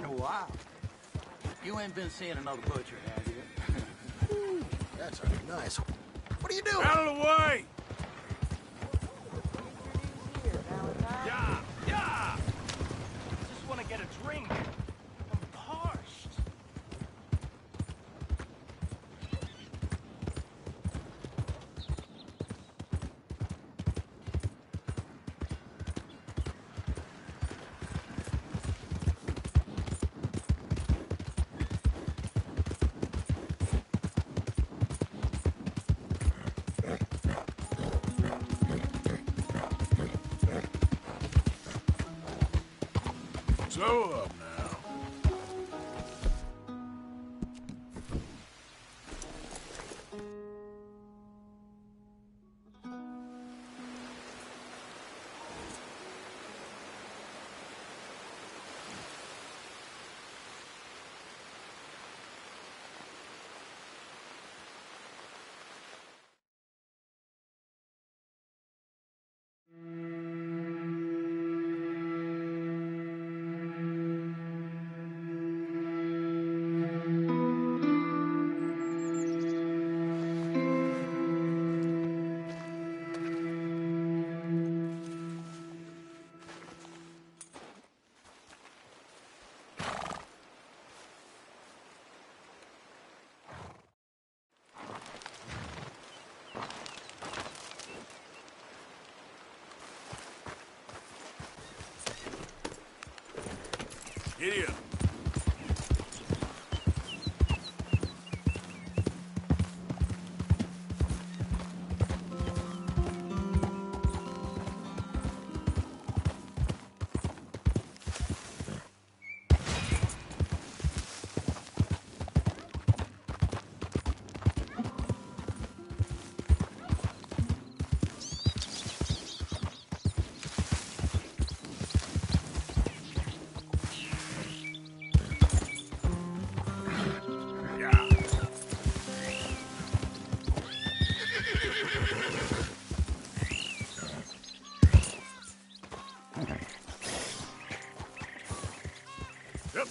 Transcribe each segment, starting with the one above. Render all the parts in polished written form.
been a while. You ain't been seeing another butcher, have you? That's nice. What are you doing? Out of the way! Yeah, yeah! Just want to get a drink. I'm parched. Slow up now. Giddy up. Yep.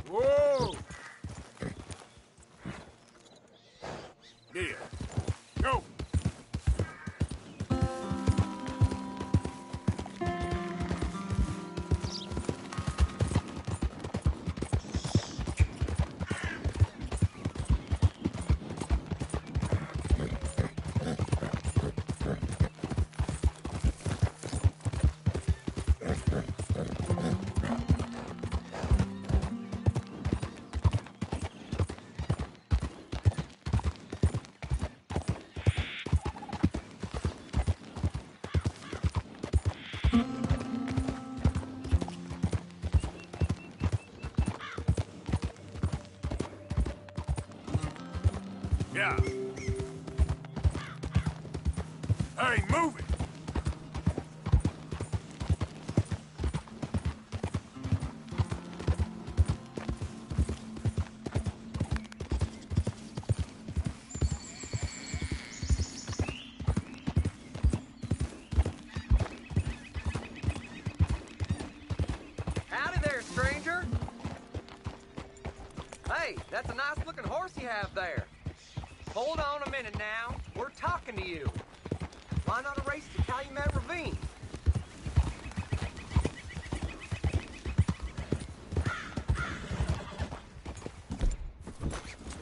Whoa! Yeah. Go! Yeah. Hey, move it! Howdy there, stranger. Hey, that's a nice looking horse you have there. Hold on a minute now. We're talking to you. Why not a race to Calumet Ravine?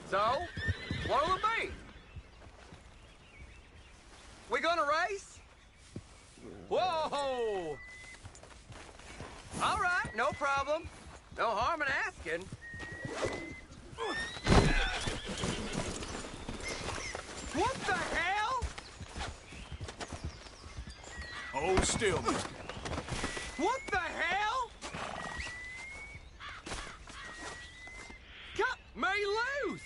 So, what'll it be? We gonna race? Whoa! All right, no problem. No harm in asking. What the hell? Hold still, mister. What the hell? Cut me loose!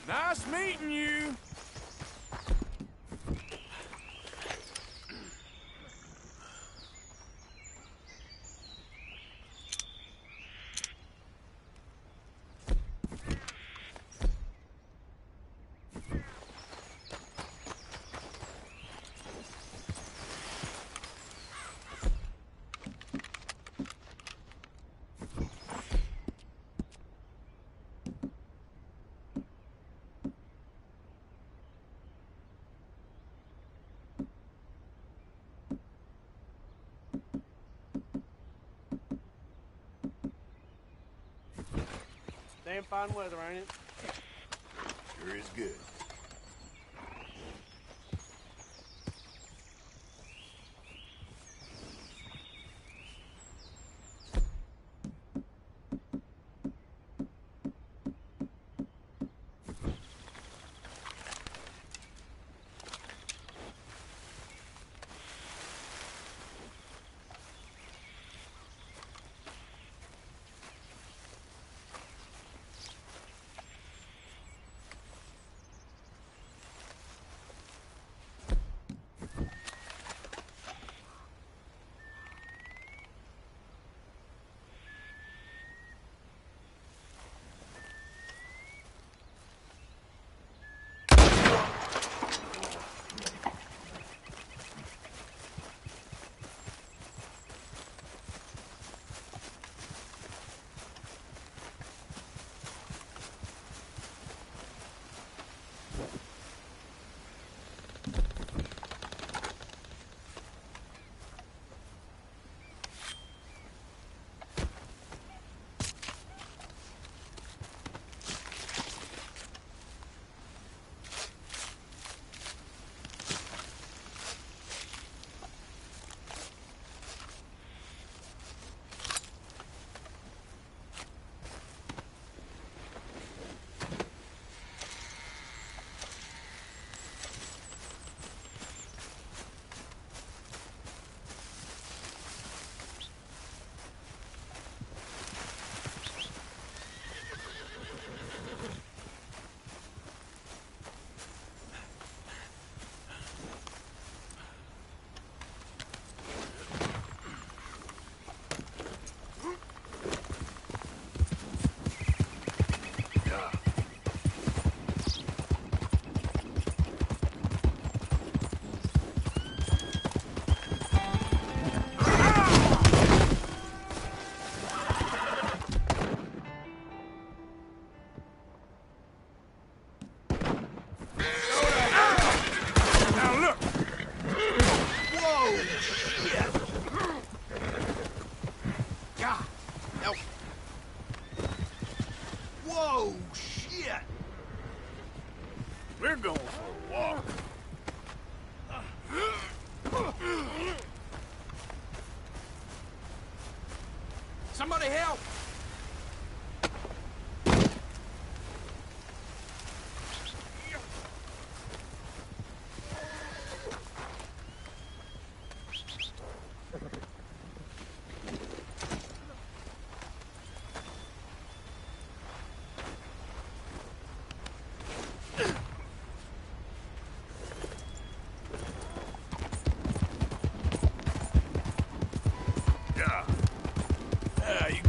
Nice meeting you. Damn fine weather, ain't it? Sure is good. We're going for a walk. Somebody help!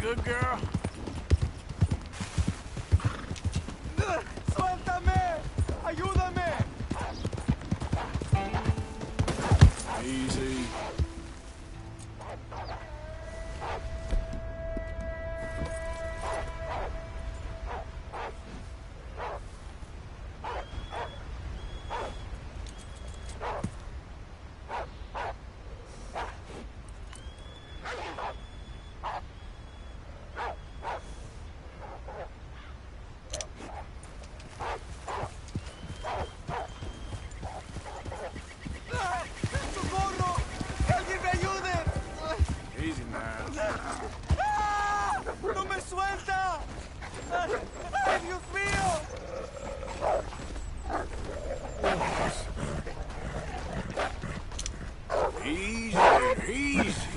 Good girl. ¡Suéltame! ¡Ayúdame! Easy. ¡No me suelta! ¡Ay, Dios mío! Easy, easy.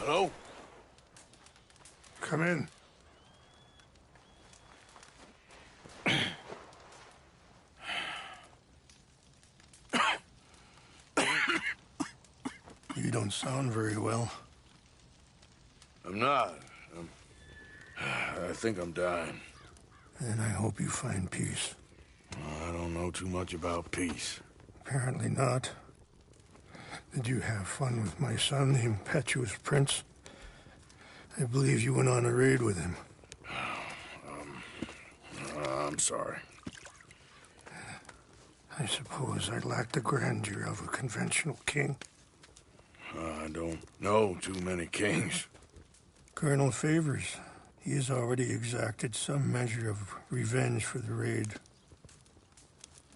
Hello? Come in. You don't sound very well. I'm not. I think I'm dying. And I hope you find peace. I don't know too much about peace. Apparently not. Did you have fun with my son, the impetuous prince? I believe you went on a raid with him. I'm sorry. I suppose I lack the grandeur of a conventional king. I don't know too many kings. Colonel Favors, he has already exacted some measure of revenge for the raid.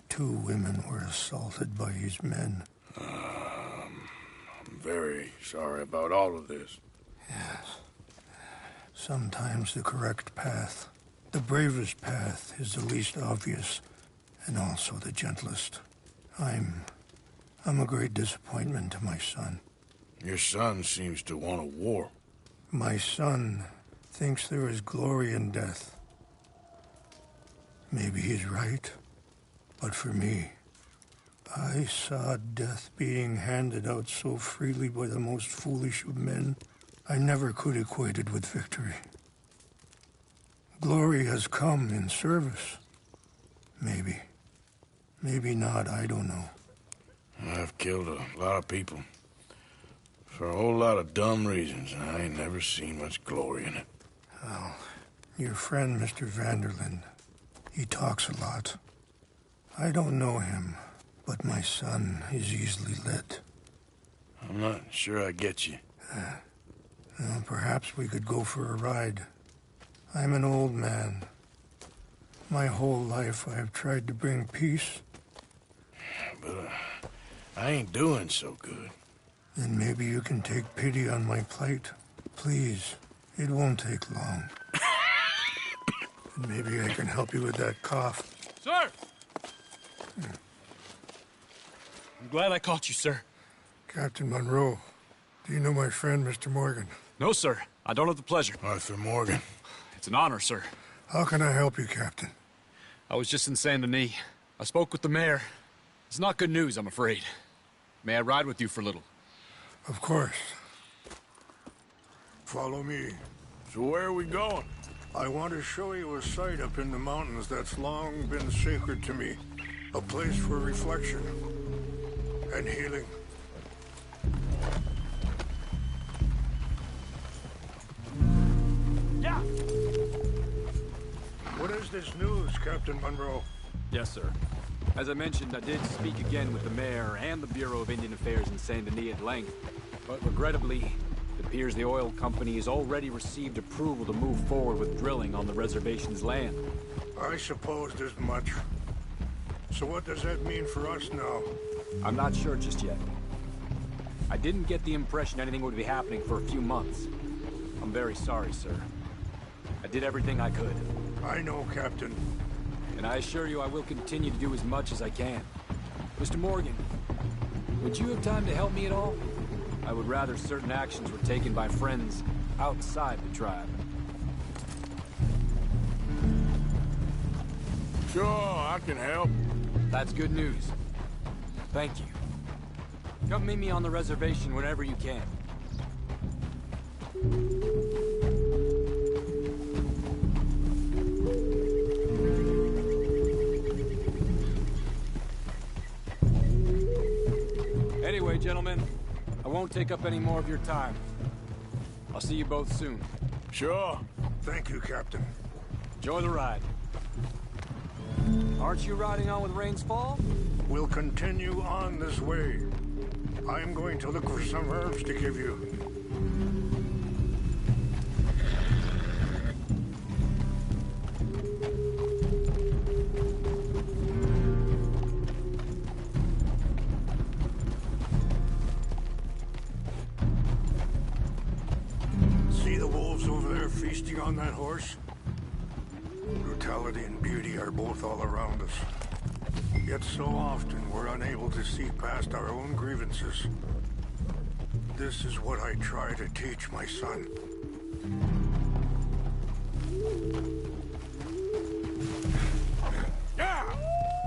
2 women were assaulted by his men. I'm very sorry about all of this. Yes. Sometimes the correct path, the bravest path, is the least obvious, and also the gentlest. I'm a great disappointment to my son. Your son seems to want a war. My son thinks there is glory in death. Maybe he's right, but for me, I saw death being handed out so freely by the most foolish of men. I never could equate it with victory. Glory has come in service. Maybe. Maybe not, I don't know. I've killed a lot of people. For a whole lot of dumb reasons, and I ain't never seen much glory in it. Well, your friend, Mr. Vanderlyn, he talks a lot. I don't know him, but my son is easily led. I'm not sure I get you. Well, perhaps we could go for a ride. I'm an old man. My whole life I have tried to bring peace. But I ain't doing so good. Then maybe you can take pity on my plight. Please, it won't take long. And maybe I can help you with that cough. Sir! I'm glad I caught you, sir. Captain Monroe, do you know my friend, Mr. Morgan? No, sir. I don't have the pleasure. Arthur Morgan. It's an honor, sir. How can I help you, Captain? I was just in Saint Denis. I spoke with the mayor. It's not good news, I'm afraid. May I ride with you for a little? Of course. Follow me. So where are we going? I want to show you a site up in the mountains that's long been sacred to me. A place for reflection and healing. Yeah! What is this news, Captain Monroe? Yes, sir. As I mentioned, I did speak again with the mayor and the Bureau of Indian Affairs in Saint Denis at length. But regrettably, it appears the oil company has already received approval to move forward with drilling on the reservation's land. I supposed as much. So what does that mean for us now? I'm not sure just yet. I didn't get the impression anything would be happening for a few months. I'm very sorry, sir. I did everything I could. I know, Captain. And I assure you I will continue to do as much as I can. Mr. Morgan, would you have time to help me at all? I would rather certain actions were taken by friends outside the tribe. Sure, I can help. That's good news. Thank you. Come meet me on the reservation whenever you can. Anyway, gentlemen, I won't take up any more of your time. I'll see you both soon. Sure. Thank you, Captain. Enjoy the ride. Aren't you riding on with Rains Fall? We'll continue on this way. I'm going to look for some herbs to give you. See the wolves over there feasting on that horse? Brutality and beauty are both all around us. Yet so often we're unable to see past our own grievances. This is what I try to teach my son. Yeah!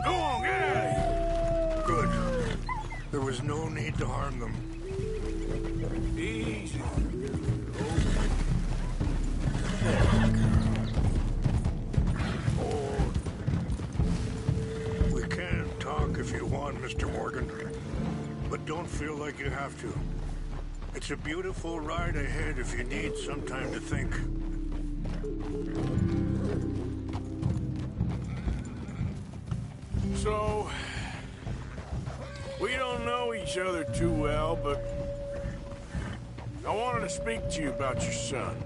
Go on, get out of here! Good. There was no need to harm them. Easy. We can talk if you want, Mr. Morgan. But don't feel like you have to. It's a beautiful ride ahead if you need some time to think. So, we don't know each other too well, but I wanted to speak to you about your son.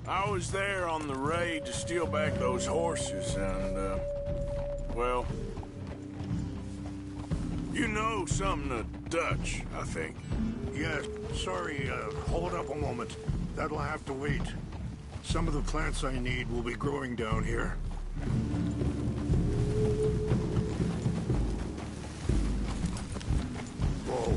I was there on the raid to steal back those horses, and, well, you know something of Dutch, I think. Yes, sorry, hold up a moment. That'll have to wait. Some of the plants I need will be growing down here. Whoa.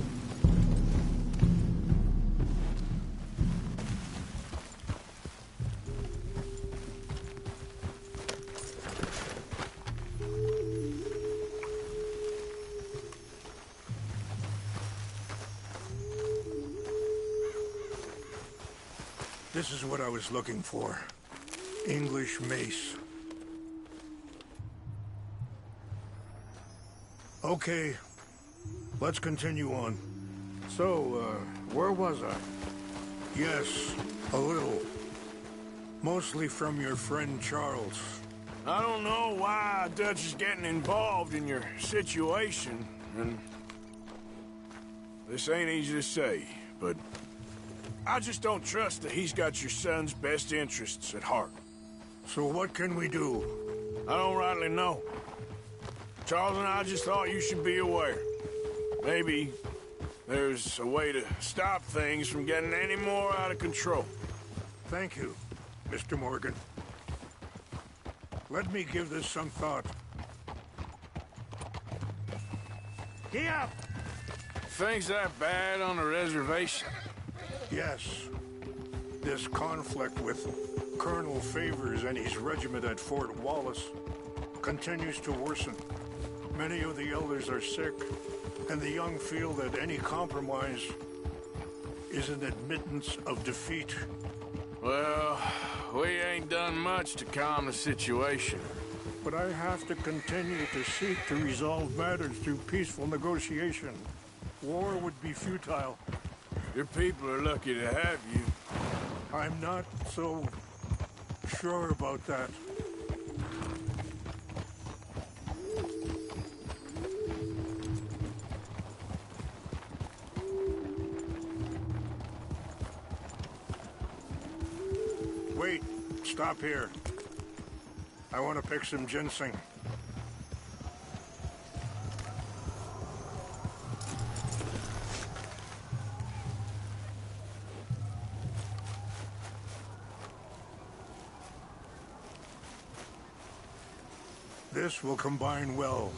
This is what I was looking for. English mace. Okay, let's continue on. So, where was I? Yes, a little. Mostly from your friend Charles. I don't know why Dutch is getting involved in your situation, and this ain't easy to say, but I just don't trust that he's got your son's best interests at heart. So what can we do? I don't rightly know. Charles and I just thought you should be aware. Maybe there's a way to stop things from getting any more out of control. Thank you, Mr. Morgan. Let me give this some thought. Get up! Things that bad on the reservation? Yes. This conflict with Colonel Favors and his regiment at Fort Wallace continues to worsen. Many of the elders are sick, and the young feel that any compromise is an admittance of defeat. Well, we ain't done much to calm the situation. But I have to continue to seek to resolve matters through peaceful negotiation. War would be futile. Your people are lucky to have you. I'm not so sure about that. Wait, stop here. I want to pick some ginseng. This will combine well.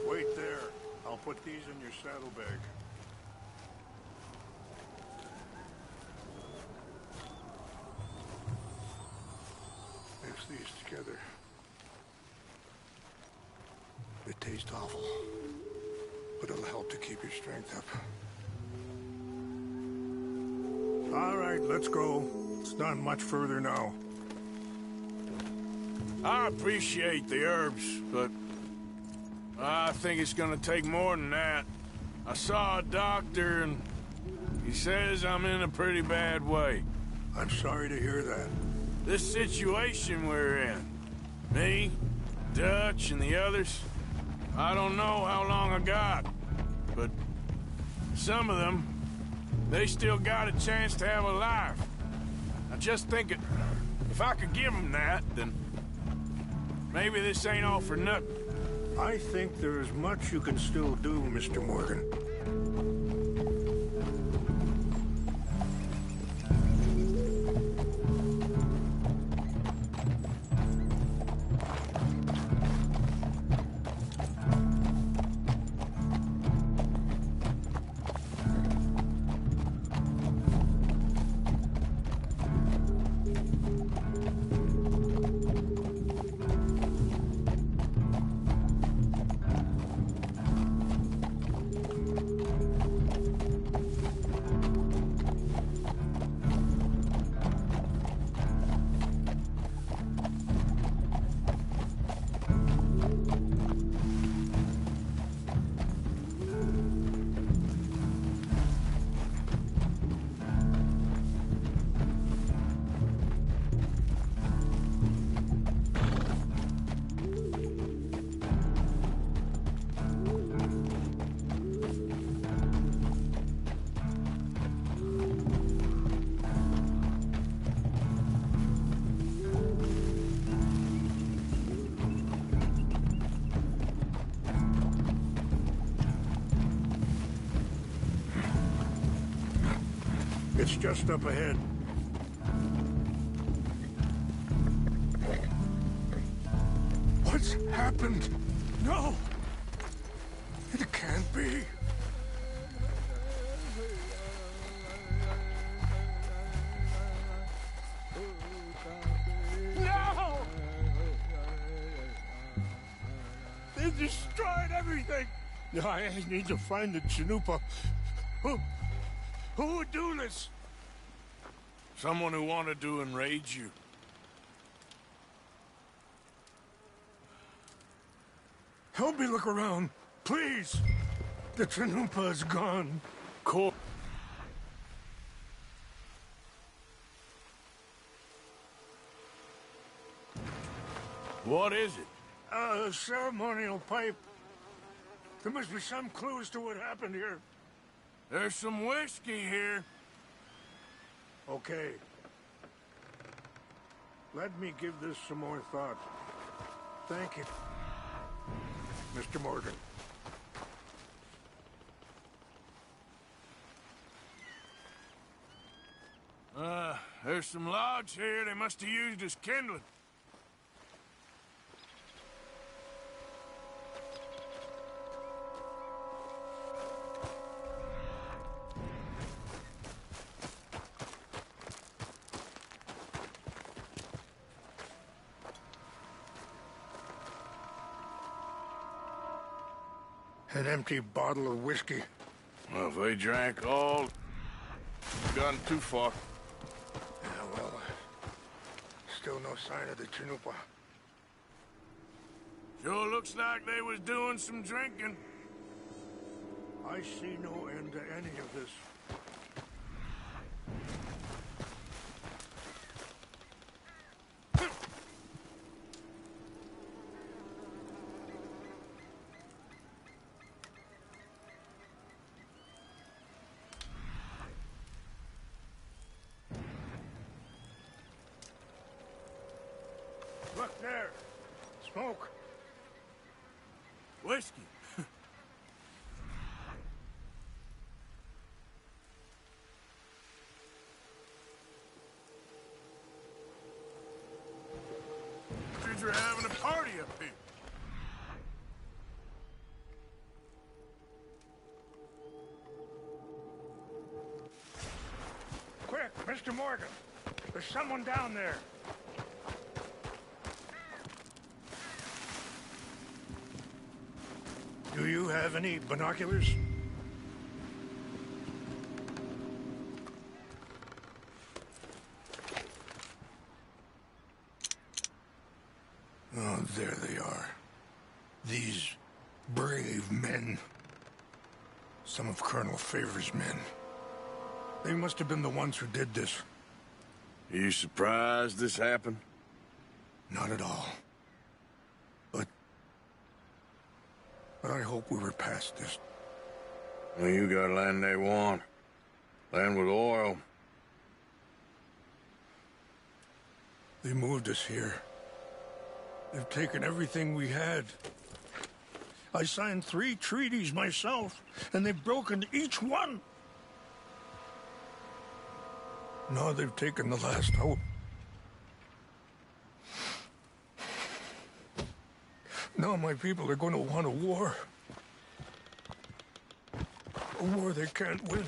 Wait there. I'll put these in your saddlebag. Mix these together. It tastes awful, but it'll help to keep your strength up. All right, let's go. It's not much further now. I appreciate the herbs, but I think it's gonna take more than that. I saw a doctor, and he says I'm in a pretty bad way. I'm sorry to hear that. This situation we're in, me, Dutch, and the others, I don't know how long I got, but some of them, they still got a chance to have a life. I just think if I could give them that, then maybe this ain't all for nothing. I think there's much you can still do, Mr. Morgan. It's just up ahead. What's happened? No! It can't be. No! They destroyed everything! I need to find the Chanupa. Who would do this? Someone who wanted to enrage you. Help me look around, please. The Chanupa is gone. Cool. What is it? A ceremonial pipe. There must be some clues to what happened here. There's some whiskey here. Okay. Let me give this some more thought. Thank you, Mr. Morgan. There's some logs here they must have used as kindling. An empty bottle of whiskey. Well, if they drank all, gotten too far. Yeah, well, still no sign of the Chanupa. Sure looks like they was doing some drinking. I see no end to any of this. Look there. Smoke. Whiskey. You're having a party up here. Quick, Mr. Morgan. There's someone down there. Do you have any binoculars? Oh, there they are. These brave men. Some of Colonel Favor's men. They must have been the ones who did this. Are you surprised this happened? Not at all. But I hope we were past this. Well, you got land they want. Land with oil. They moved us here. They've taken everything we had. I signed 3 treaties myself, and they've broken each one. Now they've taken the last hope. Now my people are going to want a war. A war they can't win.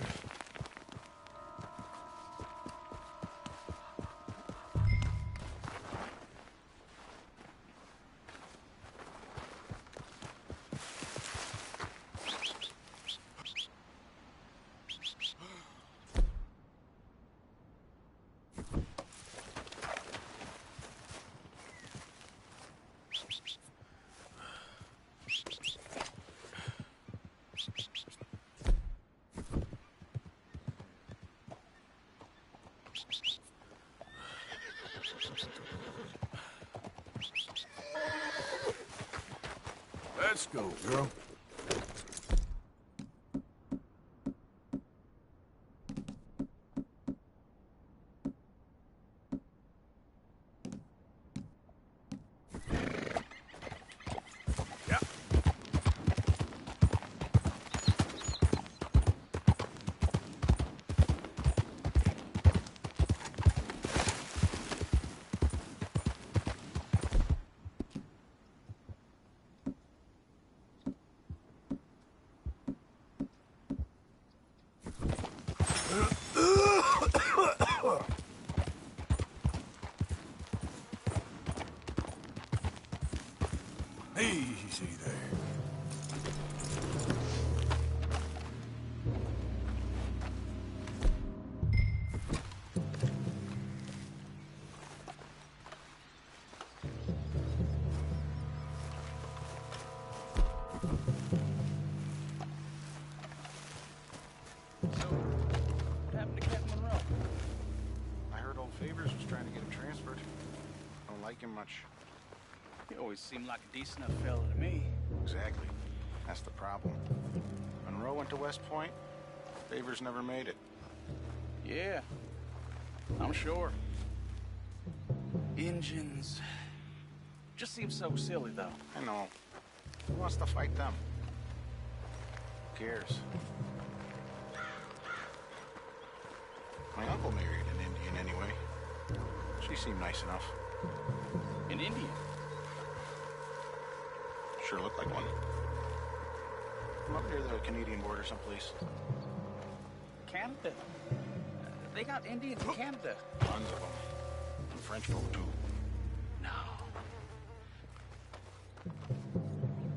Let's go, girl. Yeah. Easy there. Much. He always seemed like a decent enough fella to me. Exactly. That's the problem. Monroe went to West Point. Favors never made it. Yeah, I'm sure. Engines. Just seems so silly, though. I know. Who wants to fight them? Who cares? My uncle married an Indian anyway. She seemed nice enough. An Indian? Sure looked like one. From up near the Canadian border someplace. Canada? They got Indians in Canada. Tons of them. And French folk, too. No.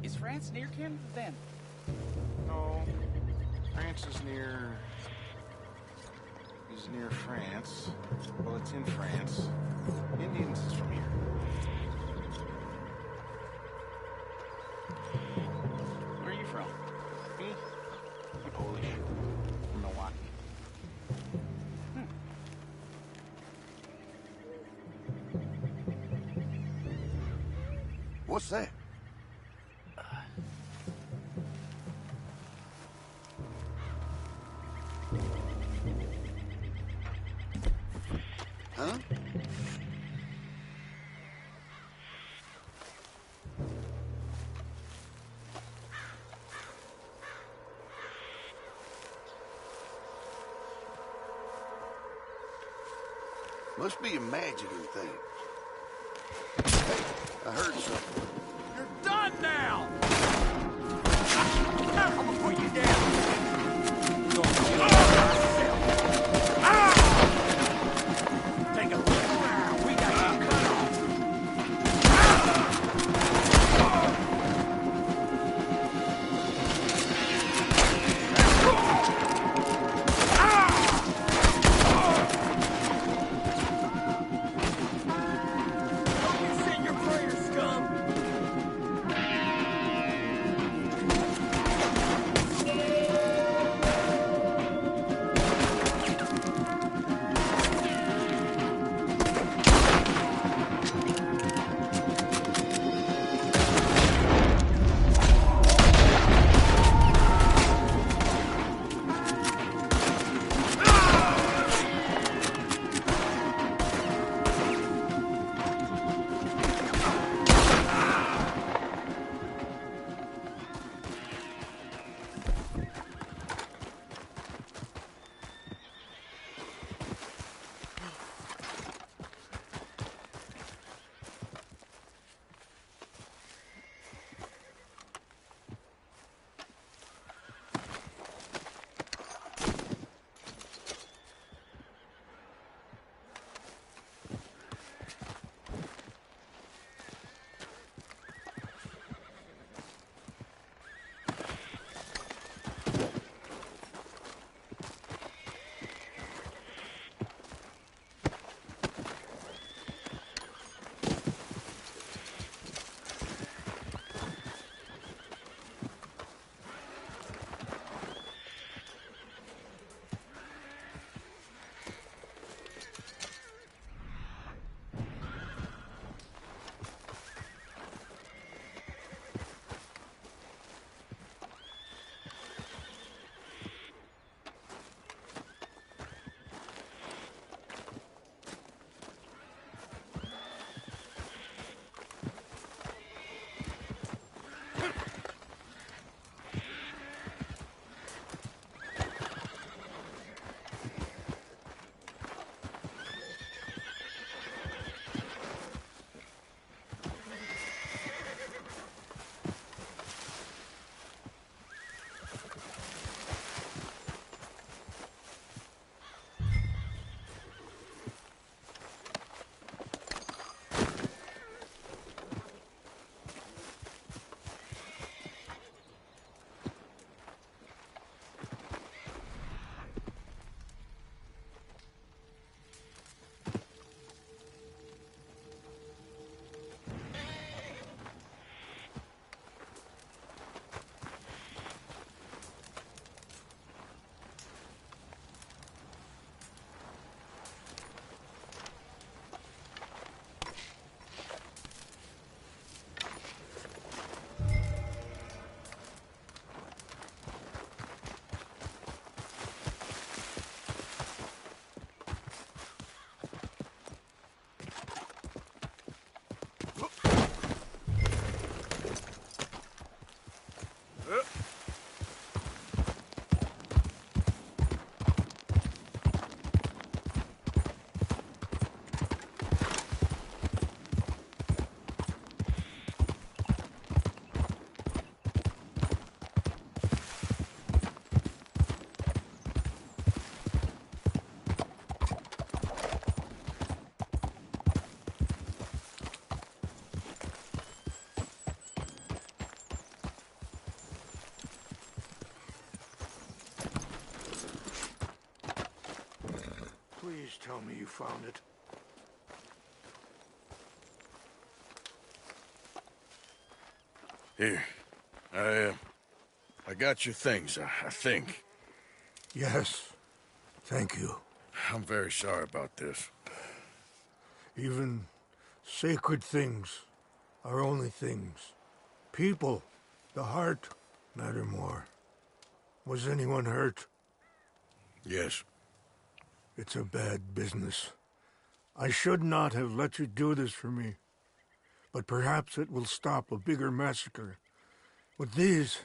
Is France near Canada, then? No. France is near... France. Well, it's in France. Indians is from here. Where are you from? Me? I'm Polish. From Milwaukee. What's that? Huh? Must be a magic thing. Hey, I heard something. You're done now! I'm gonna put you down! Take a look around. We got you cut off. tell me you found it. Here. I got your things, I think. Yes. Thank you. I'm very sorry about this. Even sacred things are only things. People, the heart, matter more. Was anyone hurt? Yes. It's a bad business. I should not have let you do this for me. But perhaps it will stop a bigger massacre. With these,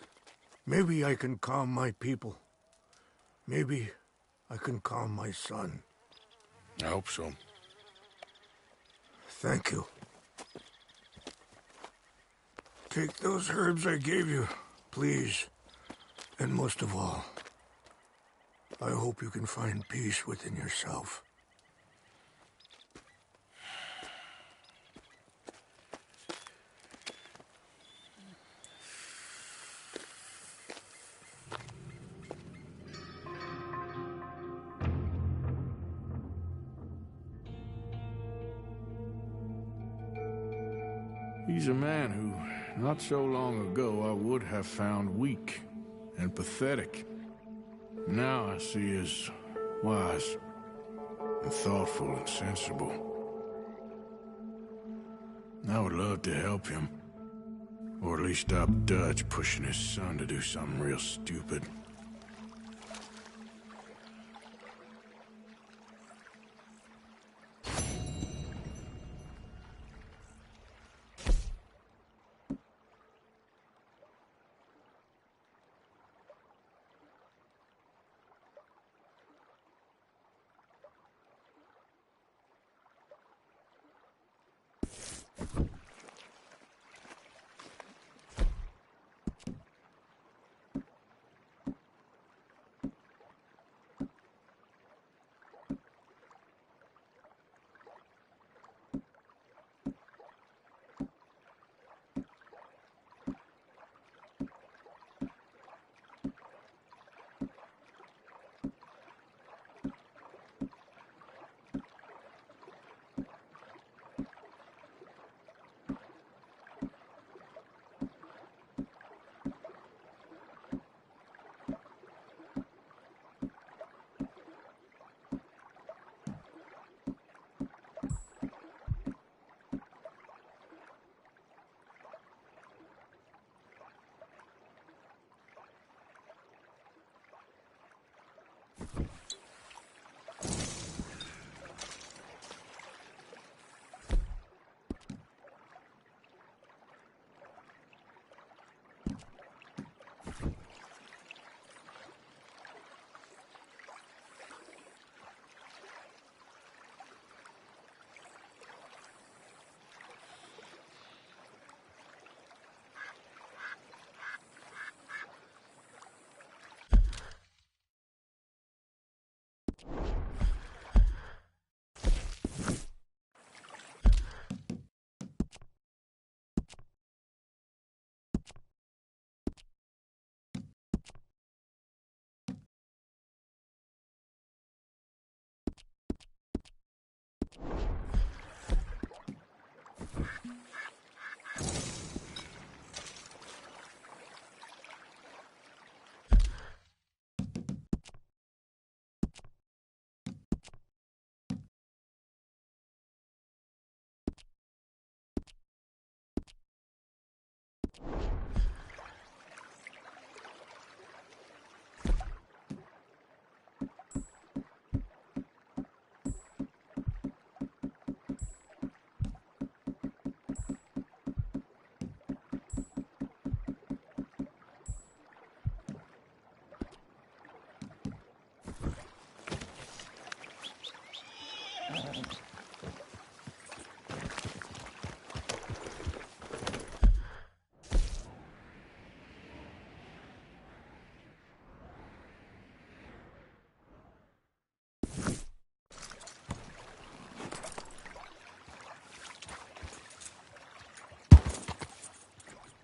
maybe I can calm my people. Maybe I can calm my son. I hope so. Thank you. Take those herbs I gave you, please. And most of all, I hope you can find peace within yourself. He's a man who, not so long ago, I would have found weak and pathetic. Now I see as wise and thoughtful and sensible. I would love to help him, or at least stop Dutch pushing his son to do something real stupid.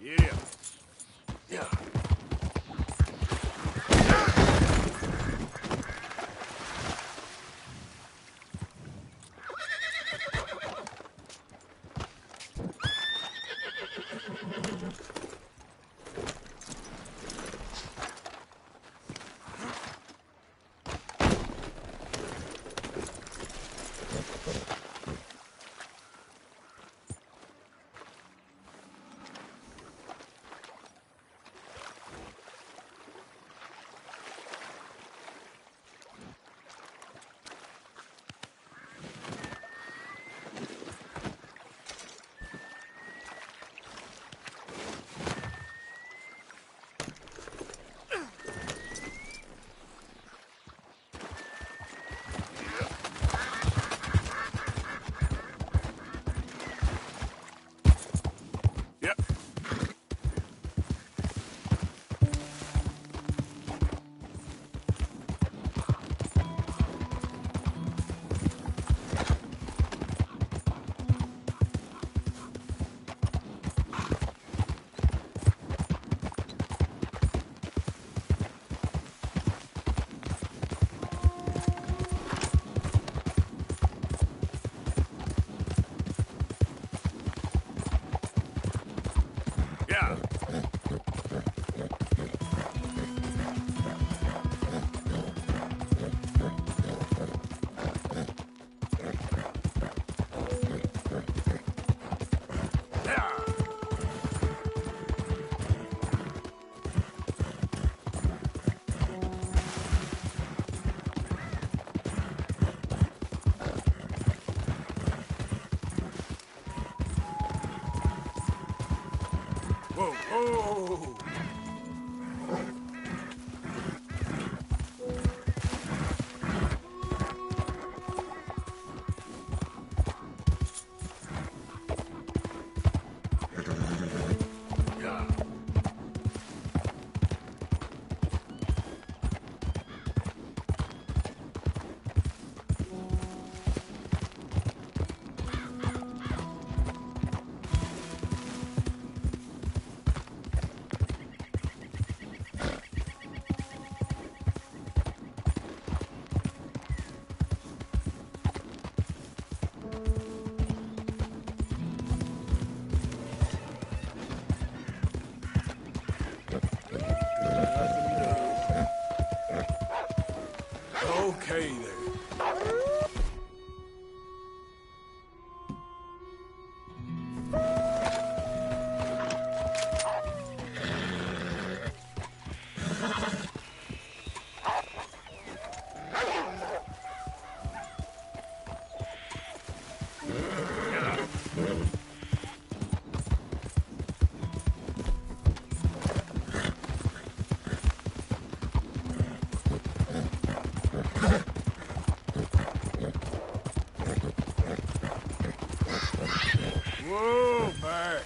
Yeah. Yeah. Whoa! Okay there. Whoa, back.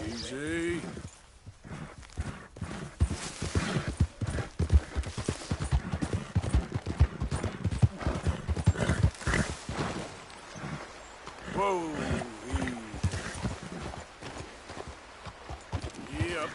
Easy. Whoa. Yep.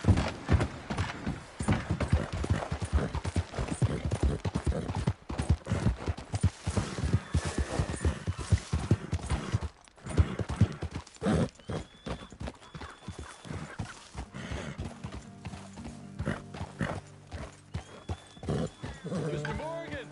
Mr. Morgan!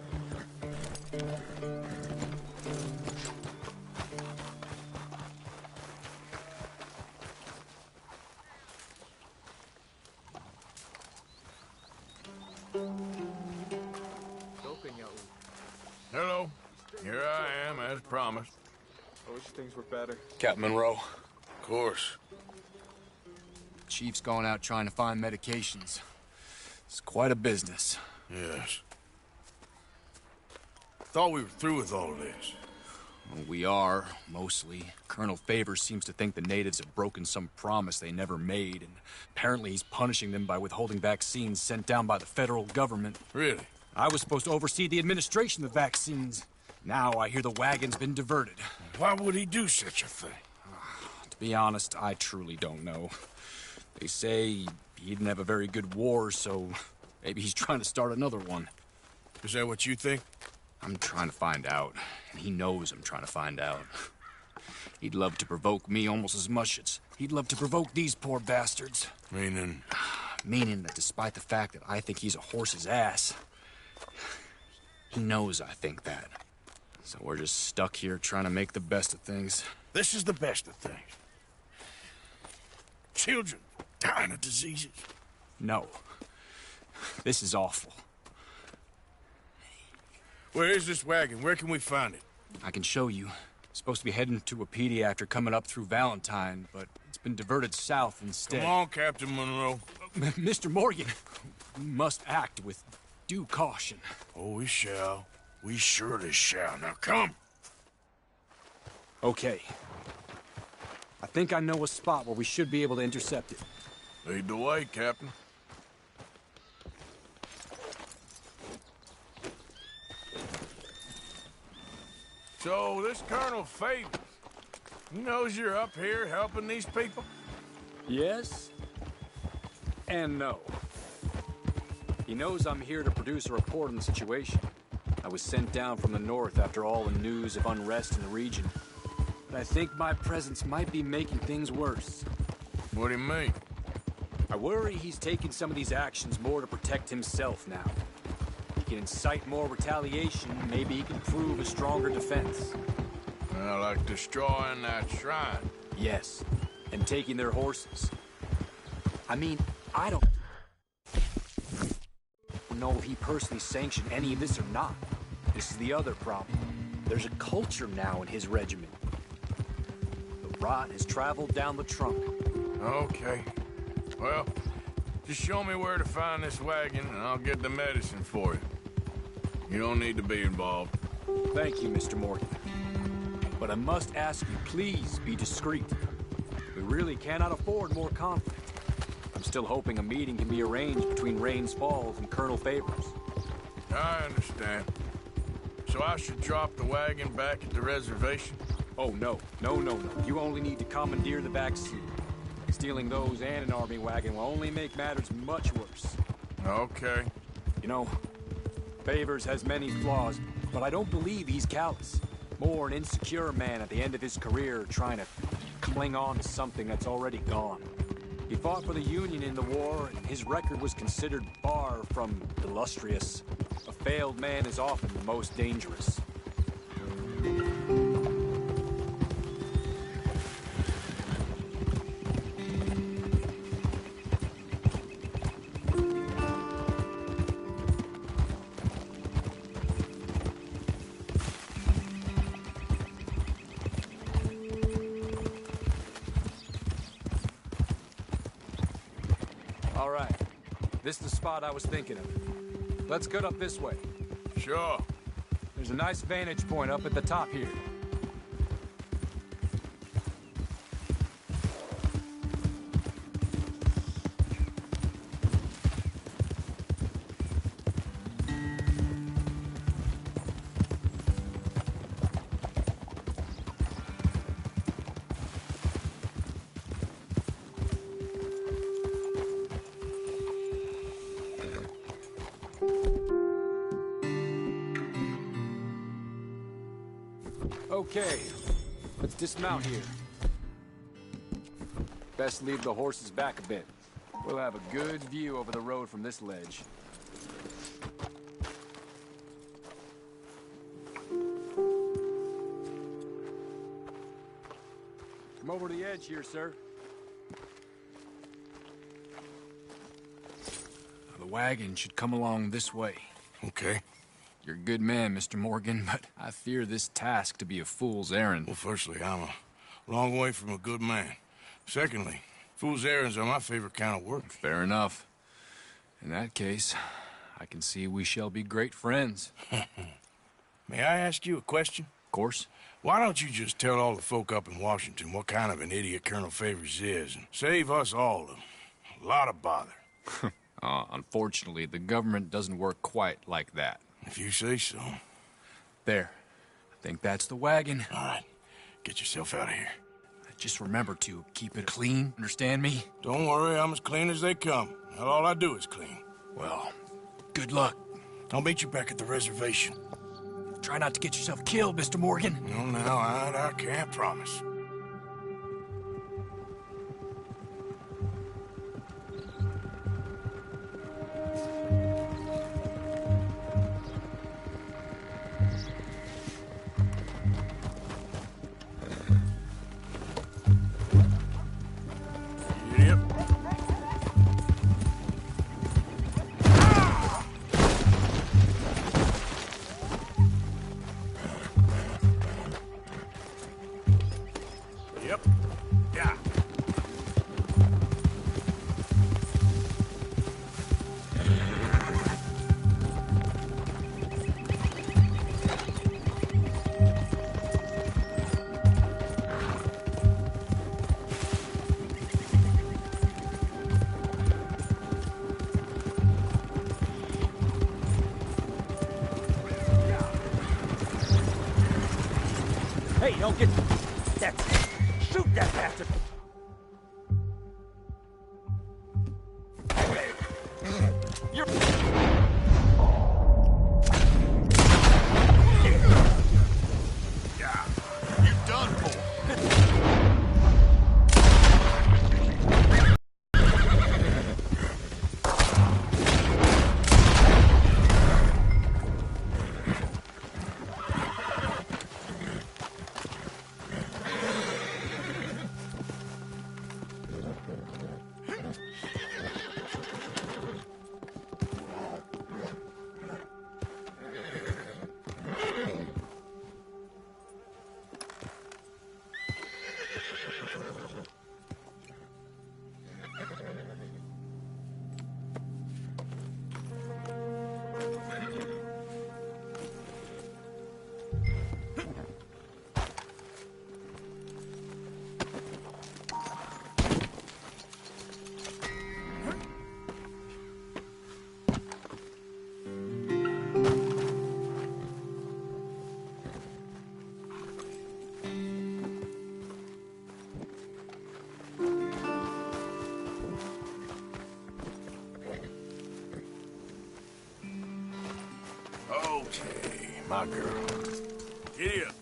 Hello. Here I am, as promised. I wish things were better. Captain Monroe. Of course. Chief's going out trying to find medications. It's quite a business. Yes. Thought we were through with all this. Well, we are, mostly. Colonel Favors seems to think the natives have broken some promise they never made, and apparently he's punishing them by withholding vaccines sent down by the federal government. Really? I was supposed to oversee the administration of vaccines. Now I hear the wagon's been diverted. Why would he do such a thing? To be honest, I truly don't know. They say he didn't have a very good war, so maybe he's trying to start another one. Is that what you think? I'm trying to find out, and he knows I'm trying to find out. He'd love to provoke me almost as much as he'd love to provoke these poor bastards. Meaning? Meaning that despite the fact that I think he's a horse's ass, he knows I think that. So we're just stuck here trying to make the best of things. This is the best of things. Children dying of diseases. No. This is awful. Where is this wagon? Where can we find it? I can show you. It's supposed to be heading to a PD after coming up through Valentine, but it's been diverted south instead. Come on, Captain Monroe. Mr. Morgan, we must act with due caution. Oh, we shall. We surely shall. Now, come. Okay. I think I know a spot where we should be able to intercept it. Lead the way, Captain. So, this Colonel Favors, He knows you're up here helping these people? Yes and no. He knows I'm here to produce a report on the situation. I was sent down from the north after all the news of unrest in the region. But I think my presence might be making things worse. What do you mean? I worry he's taking some of these actions more to protect himself now. He can incite more retaliation, maybe he can prove a stronger defense. Well, like destroying that shrine. Yes, and taking their horses. I mean, I don't know if he personally sanctioned any of this or not. This is the other problem. There's a culture now in his regiment. The rot has traveled down the trunk. Okay. Well, just show me where to find this wagon and I'll get the medicine for you. You don't need to be involved. Thank you, Mr. Morgan. But I must ask you, please be discreet. We really cannot afford more conflict. I'm still hoping a meeting can be arranged between Rains Falls and Colonel Favors. I understand. So I should drop the wagon back at the reservation? Oh, no. No. You only need to commandeer the vaccine. Stealing those and an army wagon will only make matters much worse. Okay. You know, Favors has many flaws, but I don't believe he's callous. More an insecure man at the end of his career trying to cling on to something that's already gone. He fought for the Union in the war, and his record was considered far from illustrious. A failed man is often the most dangerous. All right. This is the spot I was thinking of. Let's get up this way. Sure. There's a nice vantage point up at the top here. Okay, let's dismount here. Best leave the horses back a bit. We'll have a good view over the road from this ledge. Come over to the edge here, sir. The wagon should come along this way. Okay. You're a good man, Mr. Morgan, but I fear this task to be a fool's errand. Well, firstly, I'm a long way from a good man. Secondly, fool's errands are my favorite kind of work. Fair enough. In that case, I can see we shall be great friends. May I ask you a question? Of course. Why don't you just tell all the folk up in Washington what kind of an idiot Colonel Favors is and save us all a lot of bother? Unfortunately, the government doesn't work quite like that. If you say so. There. I think that's the wagon. All right. Get yourself out of here. Just remember to keep it clean, understand me? Don't worry, I'm as clean as they come. Not all I do is clean. Well, good luck. I'll meet you back at the reservation. Try not to get yourself killed, Mr. Morgan. No, I can't promise. Hey, don't get... That's it. Shoot that bastard! You're... Yeah, you done for. Okay, my girl. Giddy up.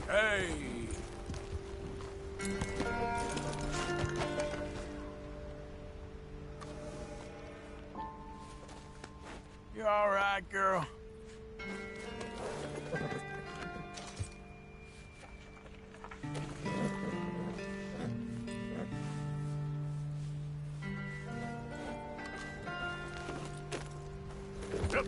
Hey! You all right, girl? Yep.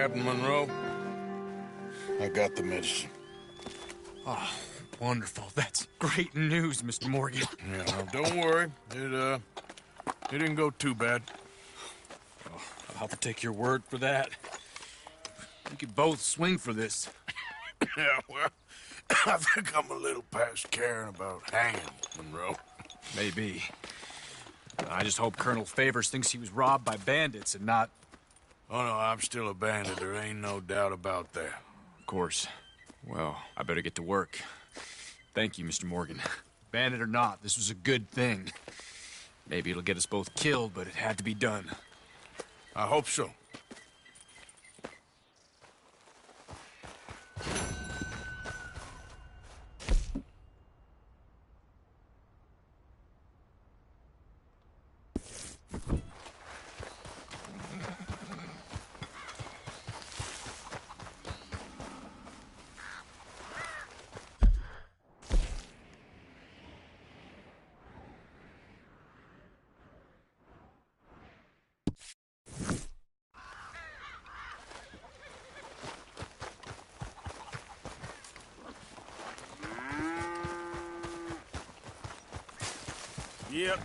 Captain Monroe, I got the medicine. Oh, wonderful. That's great news, Mr. Morgan. Yeah, well, don't worry. It didn't go too bad. Oh, I'll have to take your word for that. We could both swing for this. Yeah, well, I think I'm a little past caring about hanging, Monroe. Maybe. I just hope Colonel Favors thinks he was robbed by bandits and not... Oh, no, I'm still a bandit. There ain't no doubt about that. Of course. Well, I better get to work. Thank you, Mr. Morgan. Bandit or not, this was a good thing. Maybe it'll get us both killed, but it had to be done. I hope so. Yep.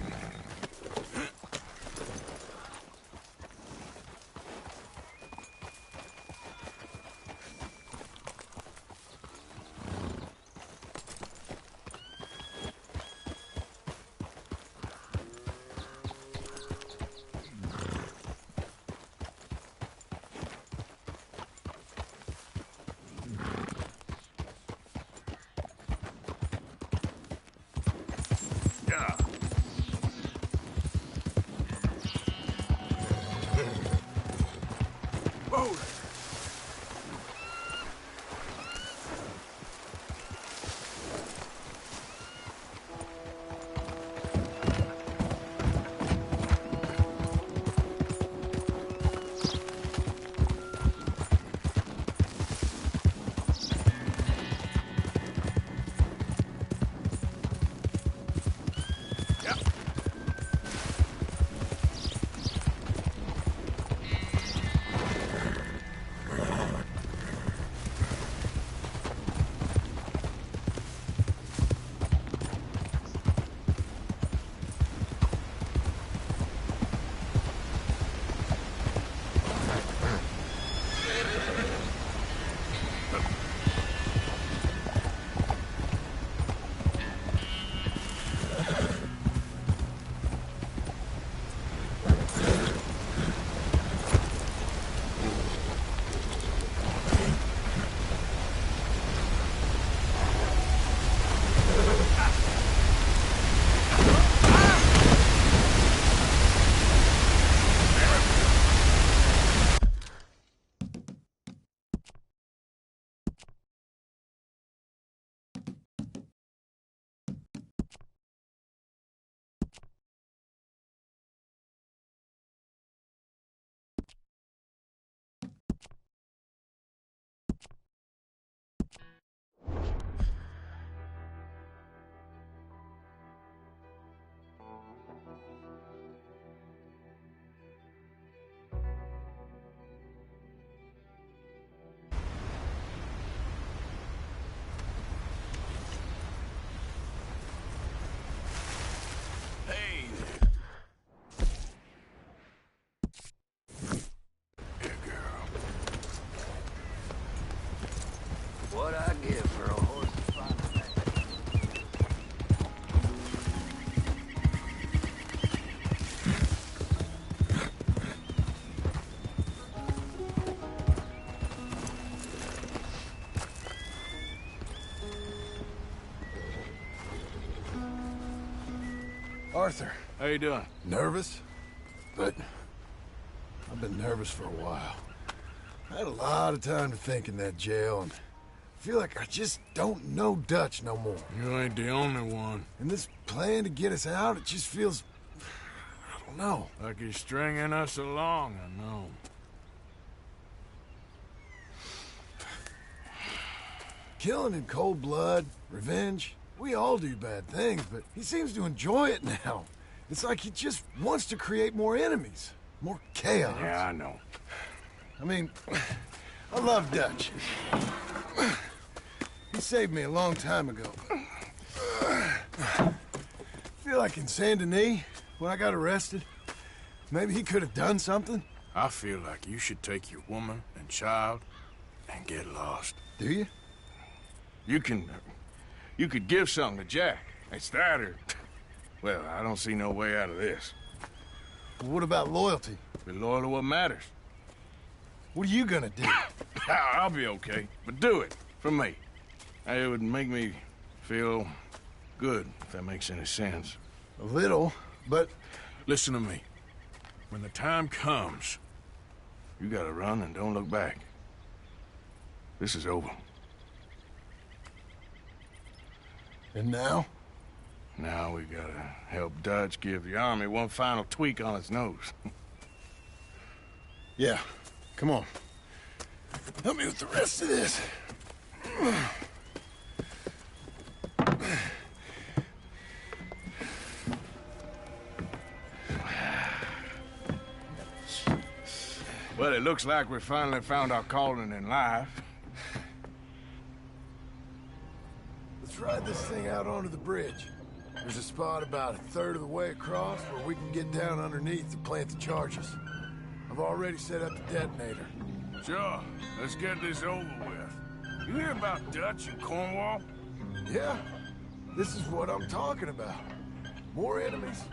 What I give for a horse to find a man. Arthur. How you doing? Nervous? But I've been nervous for a while. I had a lot of time to think in that jail, and I feel like I just don't know Dutch no more. You ain't the only one. And this plan to get us out, it just feels... I don't know. Like he's stringing us along, I know. Killing in cold blood, revenge, we all do bad things, but he seems to enjoy it now. It's like he just wants to create more enemies, more chaos. Yeah, I know. I mean, I love Dutch. He saved me a long time ago. I feel like in Saint Denis, when I got arrested, maybe he could have done something. I feel like you should take your woman and child and get lost. Do you? You could give something to Jack. It's that or... Well, I don't see no way out of this. What about loyalty? Be loyal to what matters. What are you gonna do? I'll be okay, but do it for me. It would make me feel good, if that makes any sense. A little, but... Listen to me. When the time comes, you gotta run and don't look back. This is over. And now? Now we gotta help Dutch give the army one final tweak on its nose. Yeah, come on. Help me with the rest of this. Well, it looks like we finally found our calling in life. Let's ride this thing out onto the bridge. There's a spot about a third of the way across where we can get down underneath to plant the charges. I've already set up the detonator. Sure, let's get this over with. You hear about Dutch and Cornwall? Yeah, this is what I'm talking about. More enemies,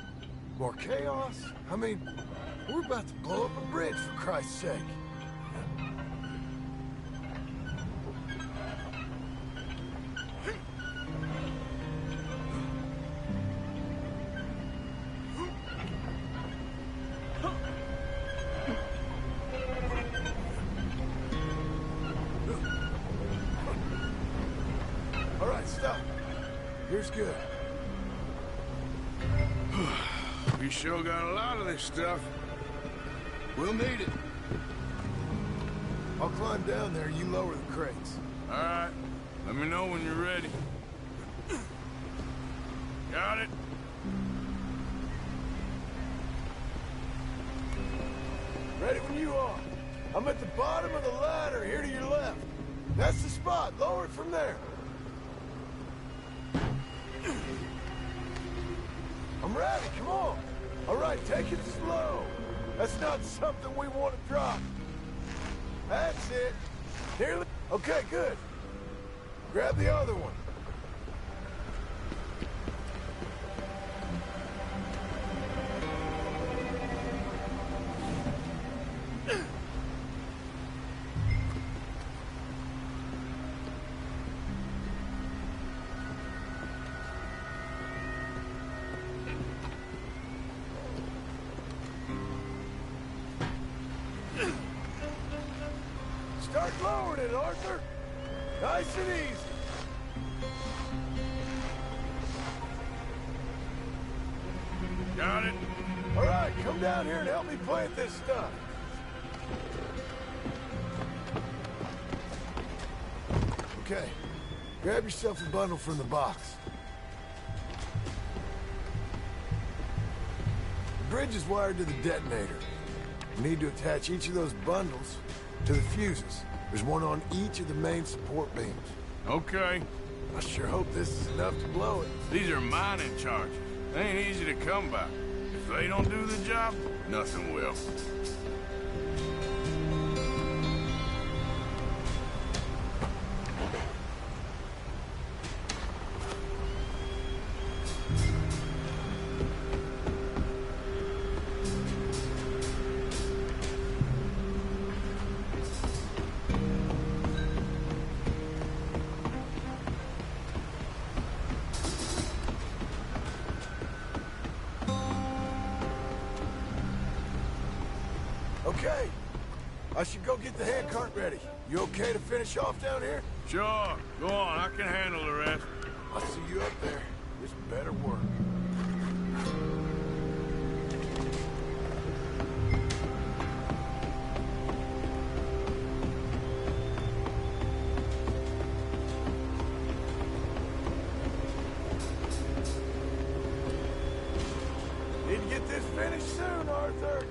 more chaos. I mean, we're about to blow up a bridge, for Christ's sake. All right, stop. Here's good. You sure got a lot of this stuff. We'll need it. I'll climb down there, you lower the crates. All right. Let me know when you're ready. Got it? Ready when you are. I'm at the bottom of the ladder, here to your left. That's the spot. Lower it from there. I'm ready, come on. All right, take it slow. That's not something we want to drop. That's it. Nearly. Okay, good. Grab the other one. Start lowering it, Arthur. Nice and easy. Got it? All right, come down here and help me plant this stuff. Okay, grab yourself a bundle from the box. The bridge is wired to the detonator. We need to attach each of those bundles to the fuses. There's one on each of the main support beams. Okay. I sure hope this is enough to blow it. These are mining charges. They ain't easy to come by. If they don't do the job, nothing will. Okay. I should go get the handcart ready. You okay to finish off down here? Sure. Go on. I can handle the rest. I'll see you up there. This better work. Need to get this finished soon, Arthur.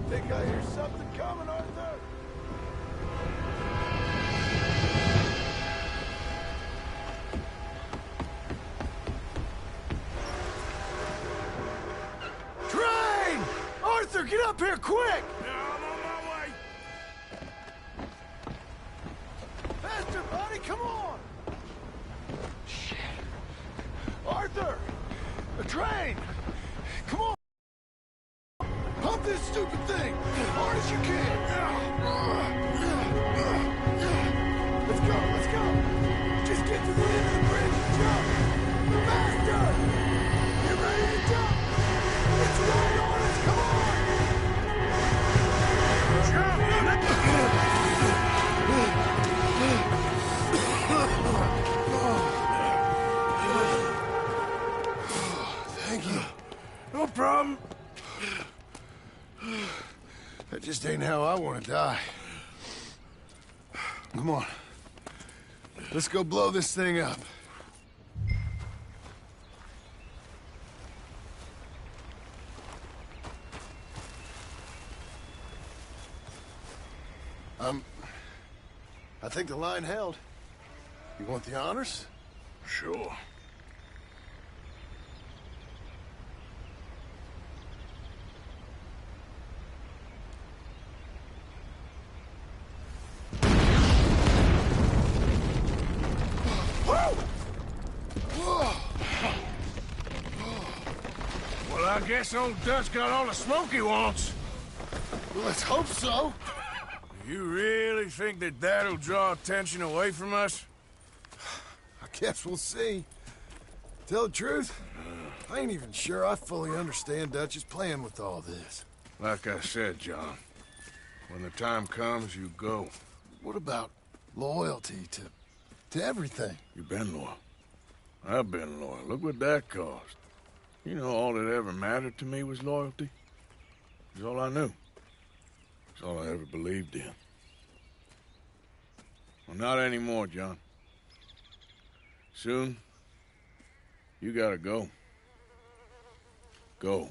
think I hear something coming, Arthur. Train! Arthur, get up here quick! I'm on my way. Faster, buddy, come on! Shit. Arthur! A train! Come on! Pump this stupid thing as hard as you can! Let's go, let's go! Just get to the end of the bridge and jump! Faster! Get ready to jump! It's right on us, come on! Thank you. No problem. That just ain't how I want to die. Come on. Let's go blow this thing up. I think the line held. You want the honors? Sure. Well, I guess old Dutch got all the smoke he wants. Well, let's hope so. You really think that that'll draw attention away from us? I guess we'll see. Tell the truth, I ain't even sure I fully understand Dutch's plan with all this. Like I said, John, when the time comes, you go. What about loyalty to everything? You've been loyal. I've been loyal. Look what that cost. You know, all that ever mattered to me was loyalty. It's all I knew. It's all I ever believed in. Well, not anymore, John. Soon, you gotta go. Go.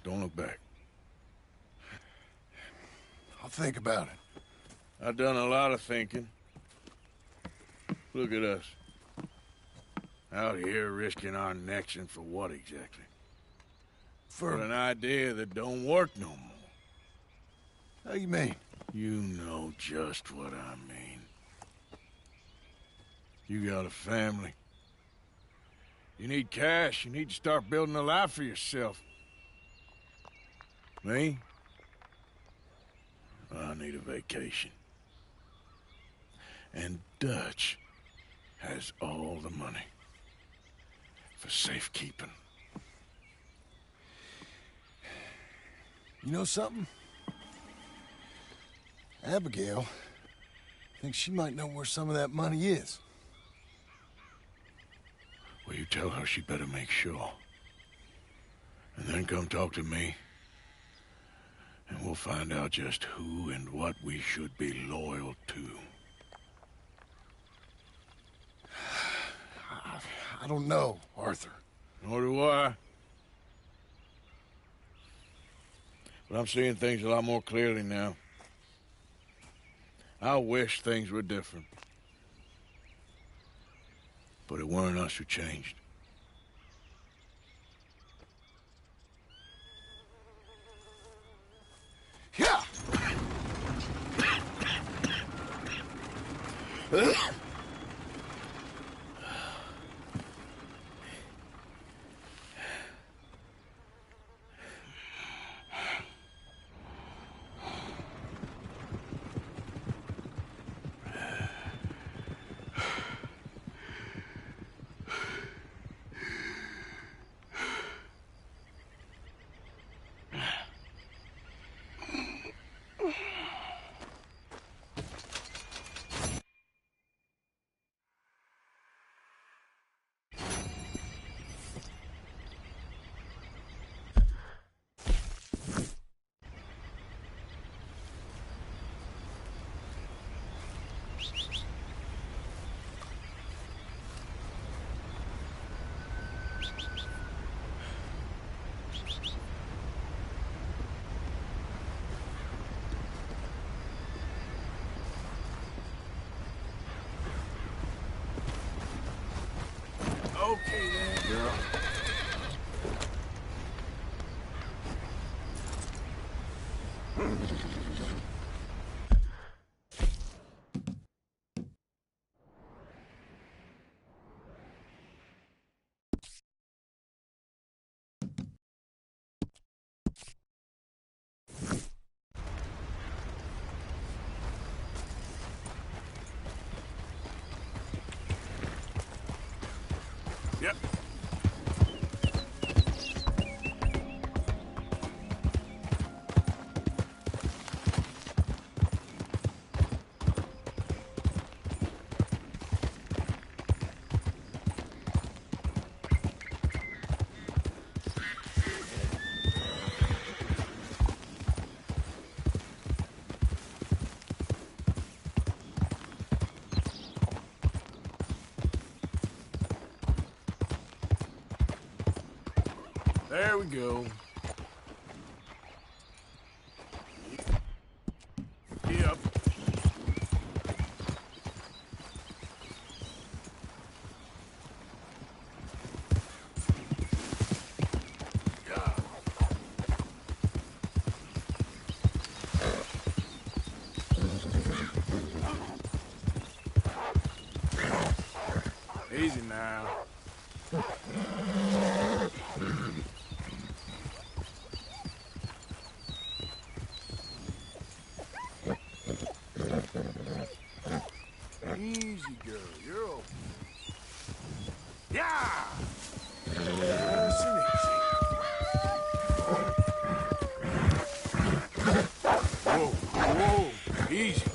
Don't look back. I'll think about it. I've done a lot of thinking. Look at us. Out here risking our necks, and for what exactly? For an idea that don't work no more. How you mean? You know just what I mean. You got a family. You need cash. You need to start building a life for yourself. Me? I need a vacation. And Dutch has all the money for safekeeping. You know something? Abigail thinks she might know where some of that money is. Well, you tell her she better make sure. And then come talk to me. And we'll find out just who and what we should be loyal to. I don't know, Arthur. Nor do I. But I'm seeing things a lot more clearly now. I wish things were different. But it weren't us who changed. Yeah! Okay then, girl. Yep. There we go. Yep. Easy now. Easy, girl. You're okay. Yeah! Nice and easy. Whoa, whoa. Easy.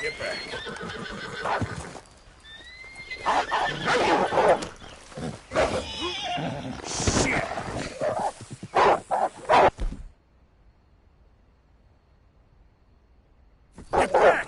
Get back. Shit! Get back!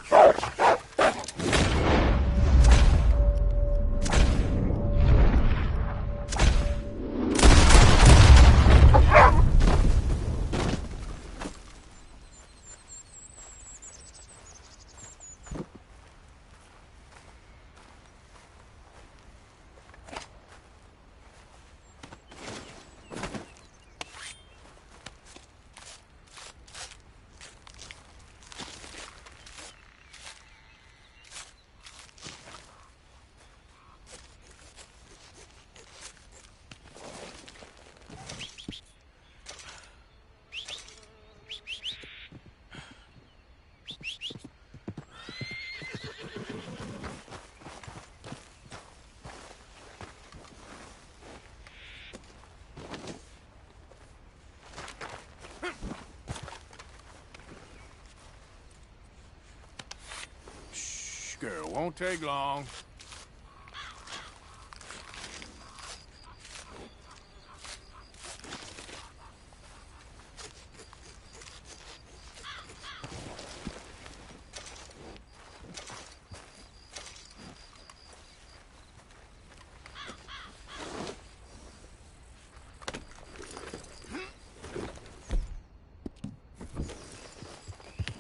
Girl, won't take long.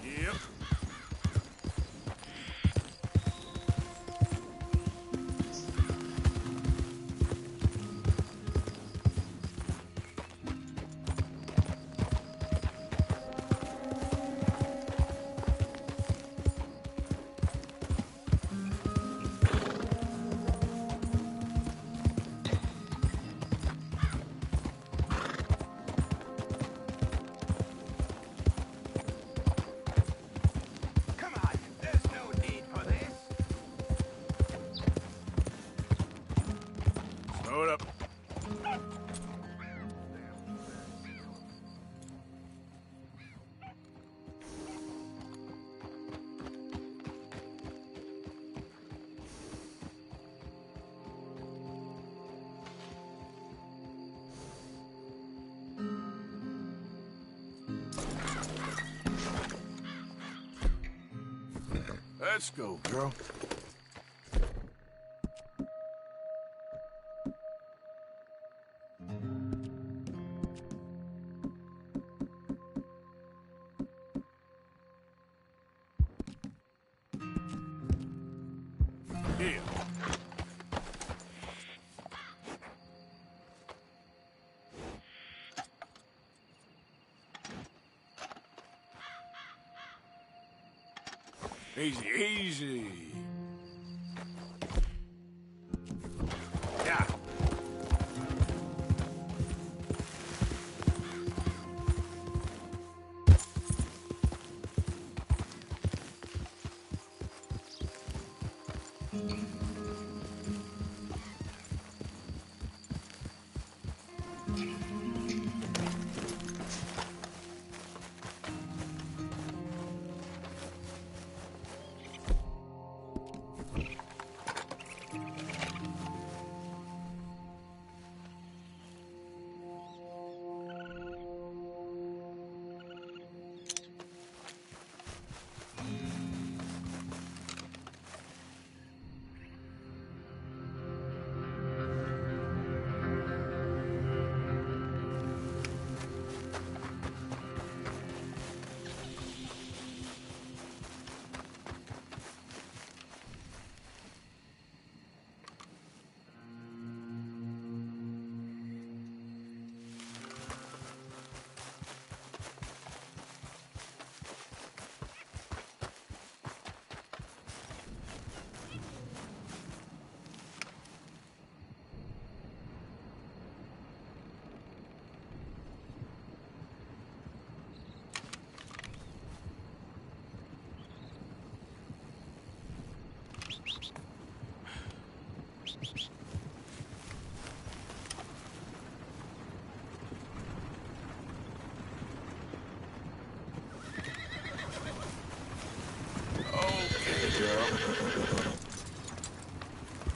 Yep. Come on, there's no need for this. Slow it up. Let's go, girl. Here. Easy, easy. Yeah.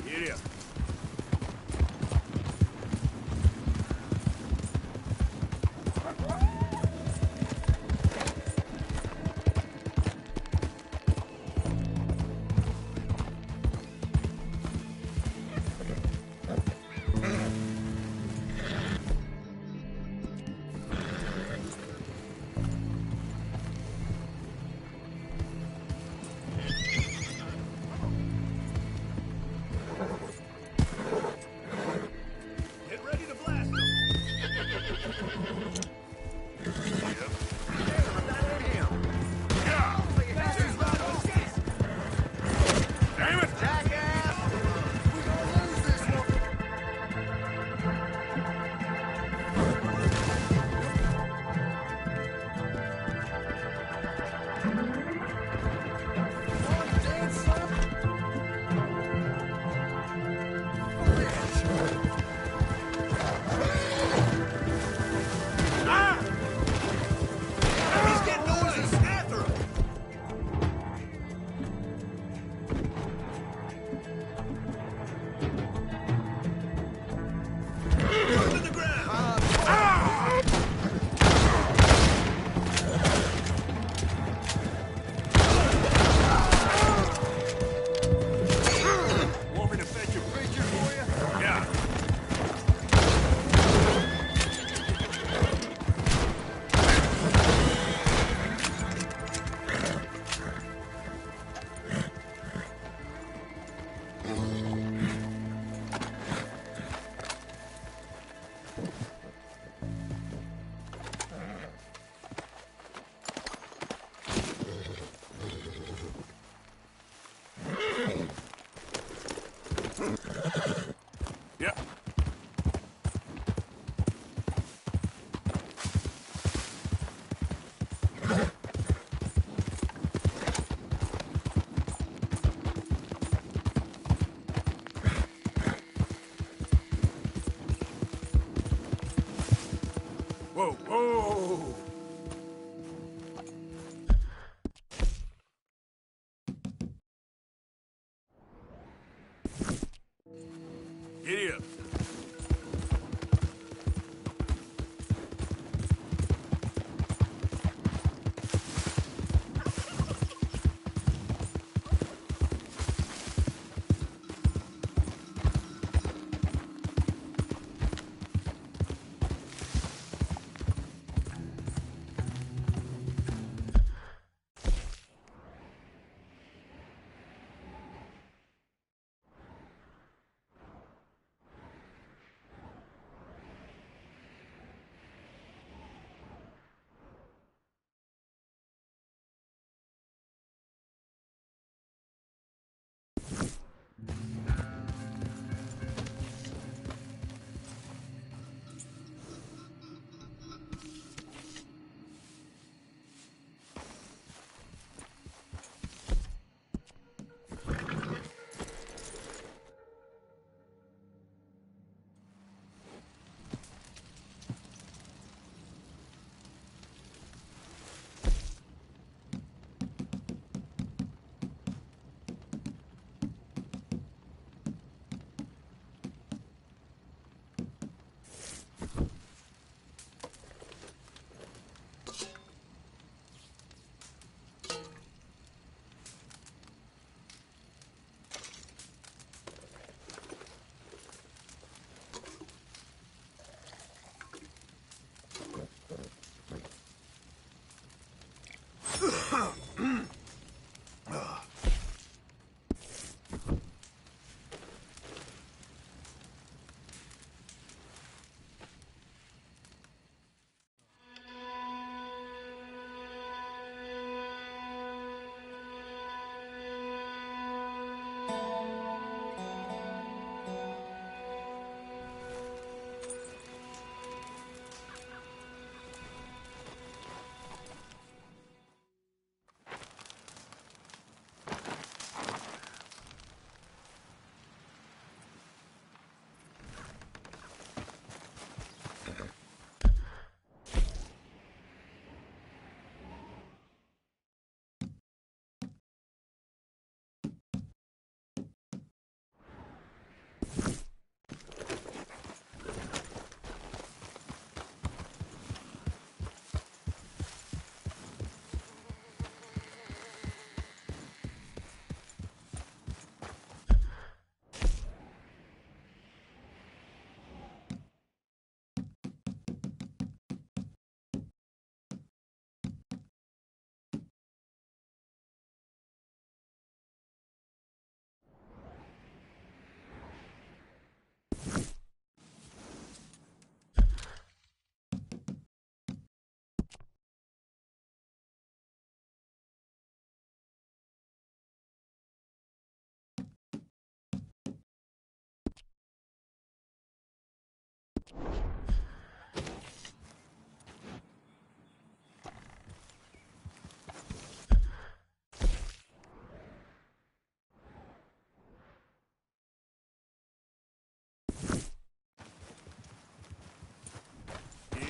Here.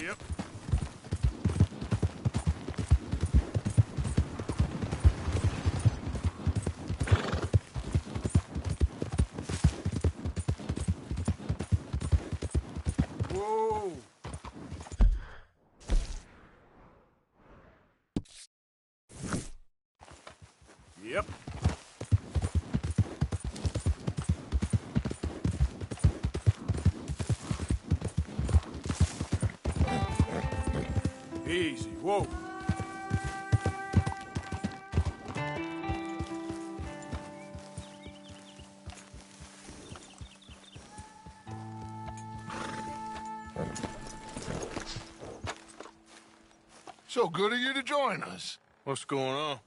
Yep. Whoa. Yep. Easy. Whoa. So good of you to join us. What's going on?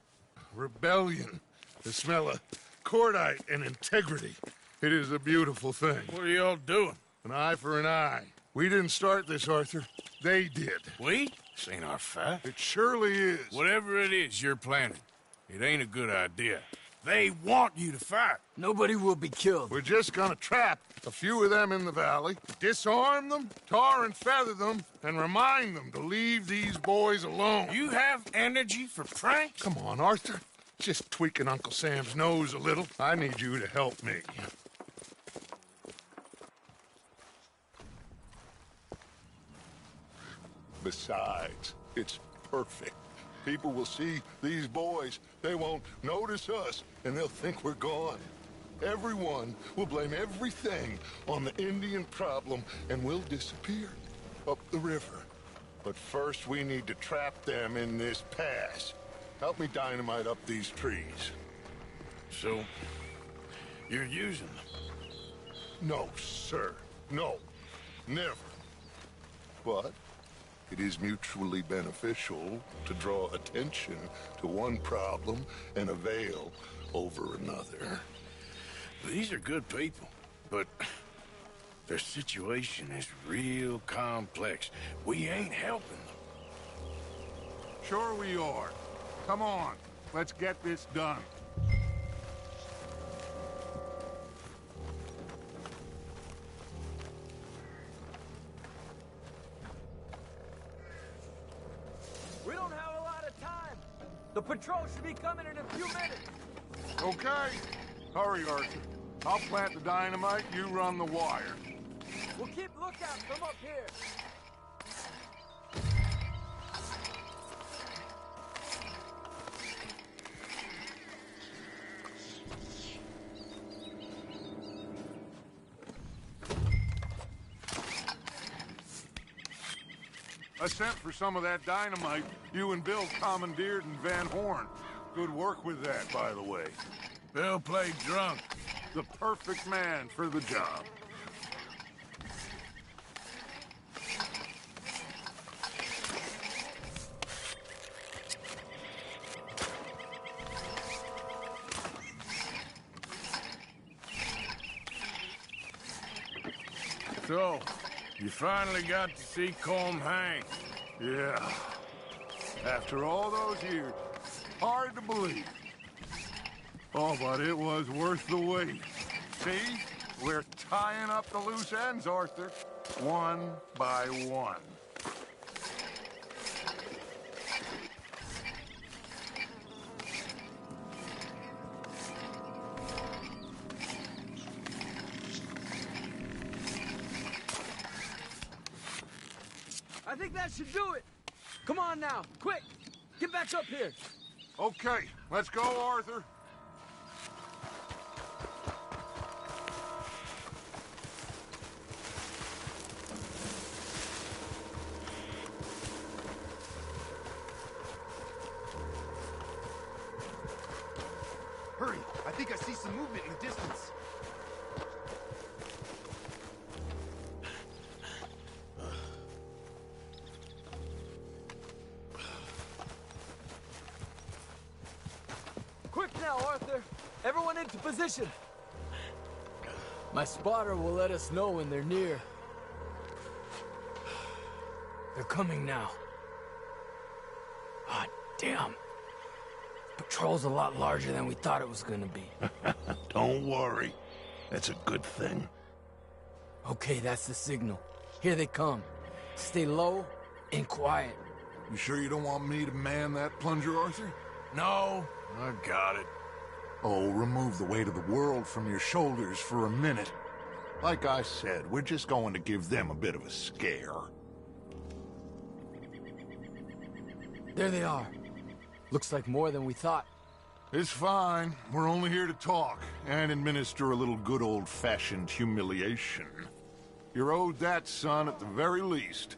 Rebellion. The smell of cordite and integrity. It is a beautiful thing. What are y'all doing? An eye for an eye. We didn't start this, Arthur. They did. We? This ain't our fight. It surely is. Whatever it is you're planning, it ain't a good idea. They want you to fight. Nobody will be killed. We're just gonna trap a few of them in the valley, disarm them, tar and feather them, and remind them to leave these boys alone. You have energy for pranks? Come on, Arthur. Just tweaking Uncle Sam's nose a little. I need you to help me. Besides, it's perfect. People will see these boys, they won't notice us, and they'll think we're gone. Everyone will blame everything on the Indian problem, and we'll disappear up the river. But first we need to trap them in this pass. Help me dynamite up these trees. So, you're using them? No, sir. No. Never. But it is mutually beneficial to draw attention to one problem and a veil over another. These are good people, but their situation is real complex. We ain't helping them. Sure we are. Come on, let's get this done. We don't have a lot of time. The patrol should be coming in a few minutes. Okay. Hurry, Arthur. I'll plant the dynamite, you run the wire. We'll keep lookout from up here. I sent for some of that dynamite you and Bill commandeered in Van Horn. Good work with that, by the way. Bill played drunk. The perfect man for the job. So, you finally got to see Colm hang. Yeah. After all those years. Hard to believe. Oh, but it was worth the wait. See? We're tying up the loose ends, Arthur. One by one. I think that should do it. Come on now, quick. Get back up here. Okay, let's go, Arthur. Hurry, I think I see some movement in the distance. Quick now, Arthur. Everyone into position. My spotter will let us know when they're near. They're coming now. Ah, damn. Patrol's a lot larger than we thought it was gonna be. Don't worry. That's a good thing. Okay, that's the signal. Here they come. Stay low and quiet. You sure you don't want me to man that plunger, Arthur? No, I got it. Oh, remove the weight of the world from your shoulders for a minute. Like I said, we're just going to give them a bit of a scare. There they are. Looks like more than we thought. It's fine. We're only here to talk and administer a little good old-fashioned humiliation. You're owed that, son, at the very least.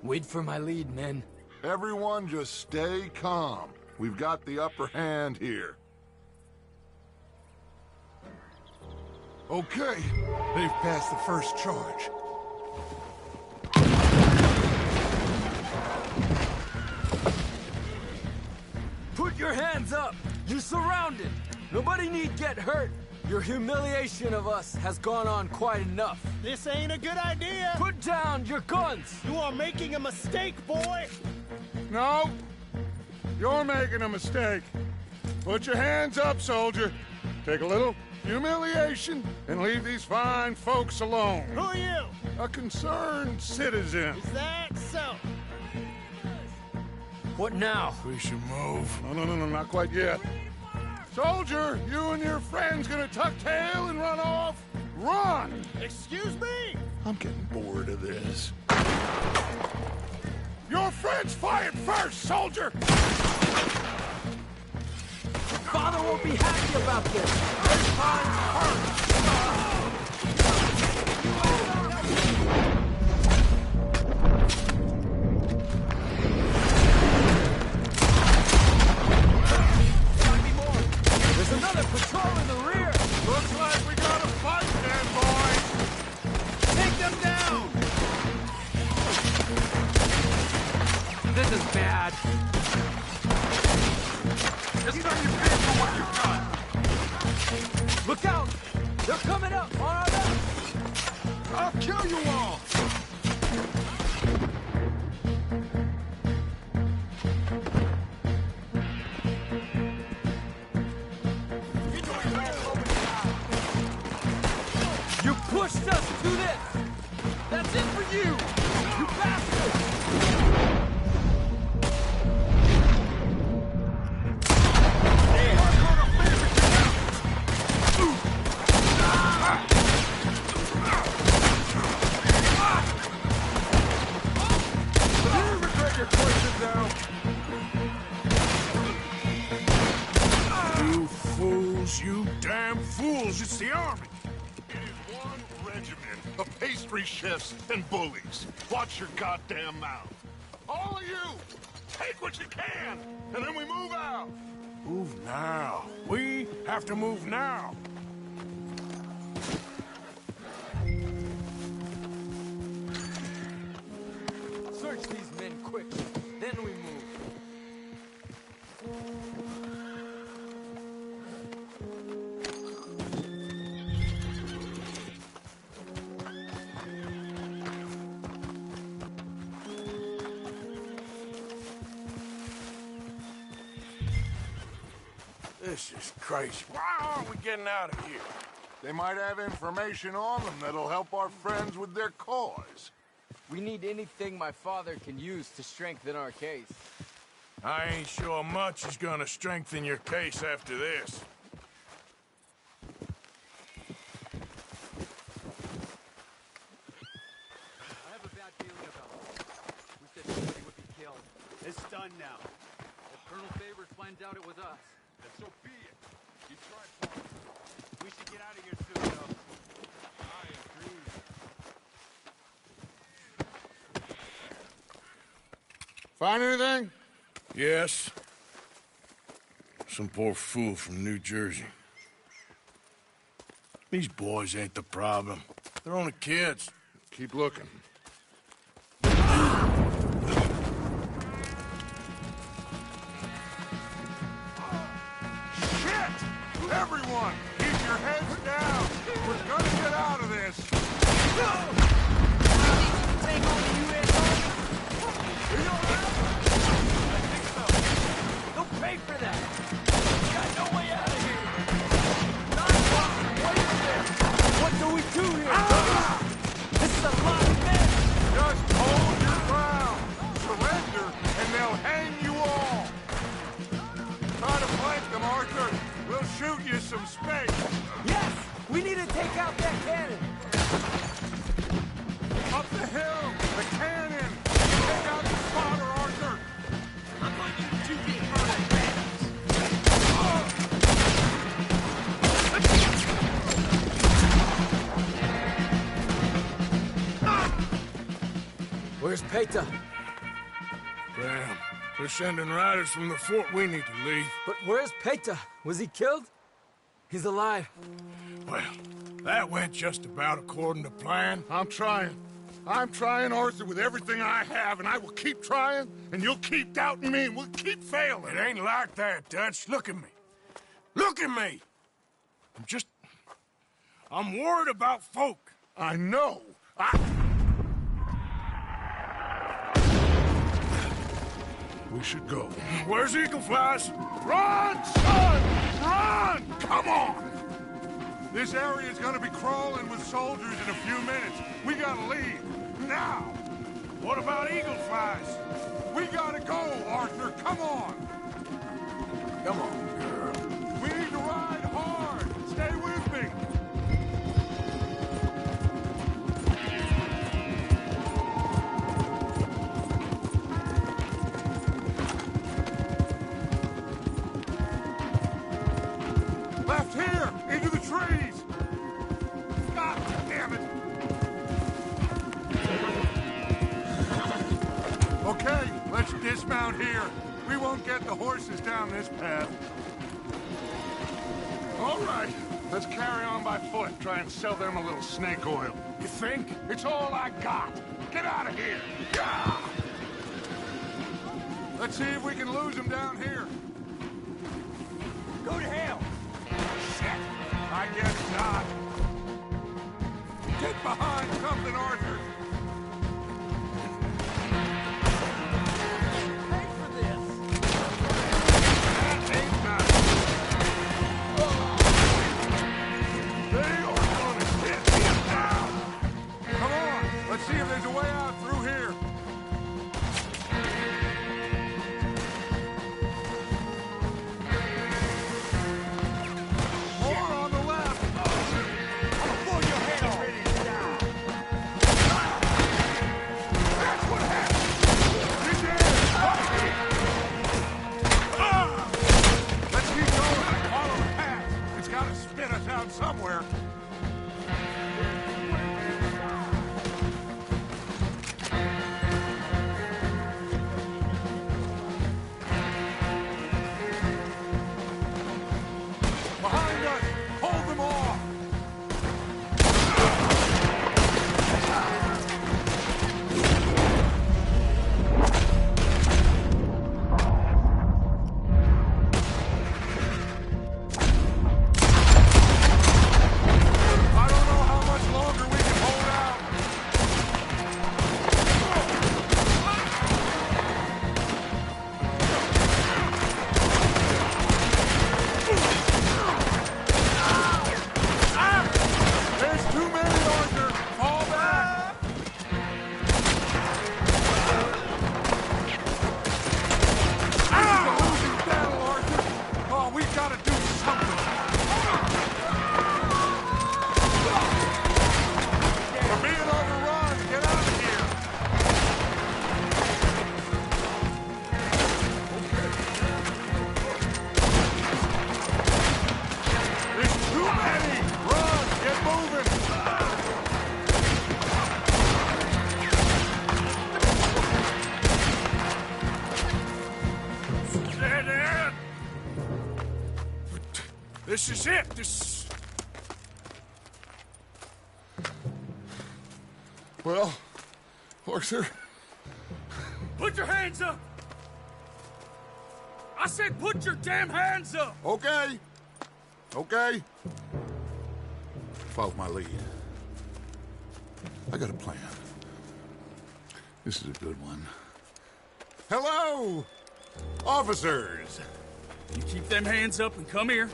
Wait for my lead, men. Everyone just stay calm. We've got the upper hand here. Okay, they've passed the first charge. Put your hands up! You're surrounded! Nobody need get hurt! Your humiliation of us has gone on quite enough. This ain't a good idea. Put down your guns! You are making a mistake, boy. No, you're making a mistake. Put your hands up, soldier. Take a little humiliation and leave these fine folks alone. Who are you? A concerned citizen. Is that so? What now? We should move. No, not quite yet. Soldier, you and your friends gonna tuck tail and run off? Run! Excuse me? I'm getting bored of this. Your friends fired first, soldier! Father won't be happy about this. This time's hurt. There's another patrol in the rear. Looks like we got a fight then, boys. Take them down. This is bad. It's not your bid for what you've done. Look out! They're coming up on our left! I'll kill you all! You pushed us to this! That's it for you! You bastard! You fools, you damn fools, it's the army! It is one regiment of pastry chefs and bullies. Watch your goddamn mouth. All of you, take what you can, and then we move out. Move now. We have to move now. Search these men quick, then we move. This is crazy. Why aren't we getting out of here? They might have information on them that'll help our friends with their cause. We need anything my father can use to strengthen our case. I ain't sure much is gonna strengthen your case after this. I have a bad feeling about it. We said somebody would be killed. It's done now. If Colonel Favors finds out it was us, And so be it. You tried hard. We should get out of here soon, though. I agree. Find anything? Yes. Some poor fool from New Jersey. These boys ain't the problem. They're only kids. Keep looking. Shit! Everyone, keep your heads down. We're gonna get out of this. take on the U.S. Army? Are you all right? I think so. They'll pay for that. We got no way out of here. Wait there. What do we do here? This is a lot of men. Just hold your ground. Surrender, and they'll hang you all. Try to flank them, Arthur. We'll shoot you some space. Yes! We need to take out that cannon. Up the hill! The cannon! Take out the spotter, Arthur! I'm going to use 2 feet for that. Where's Peta? Damn. They're sending riders from the fort. We need to leave. But where's Peta? Was he killed? He's alive. Well, that went just about according to plan. I'm trying. I'm trying, Arthur, with everything I have, and I will keep trying, and you'll keep doubting me, and we'll keep failing. It ain't like that, Dutch. Look at me. Look at me! I'm worried about folk. I know. We should go. Where's Eagle Flies? Run, son! Run! Come on! This area is gonna be crawling with soldiers in a few minutes. We gotta leave. Now! What about Eagle Flies? We gotta go, Arthur. Come on! Come on, girl. We need to ride hard. Stay with me. Left here, into the trees. God damn it. Okay, let's dismount here. We won't get the horses down this path. All right, let's carry on by foot. Try and sell them a little snake oil. You think? It's all I got. Get out of here. Yeah! Let's see if we can lose them down here. Go to hell. Shit. I guess not. behind something, Arthur. Pay for this. That ain't nice. They are gonna get him down. Come on, let's see if there's a way out through here. More on the left. I'll pull your head off. That's what happened. He's dead. Let's keep going and follow the path. It's got to spit us out somewhere. Behind us! Hold them off! I don't know how much longer we can hold out. There's too many, Arthur! Fall back! This is a losing battle, Arthur! Oh, we gotta do something! We're being overrun! Get out of here! There's too many! Run! Get moving! Dead end! This is it! Well, Arthur... Put your hands up! I said put your damn hands up! Okay. Okay. Follow my lead. I got a plan. This is a good one. Hello, officers. You keep them hands up and come here.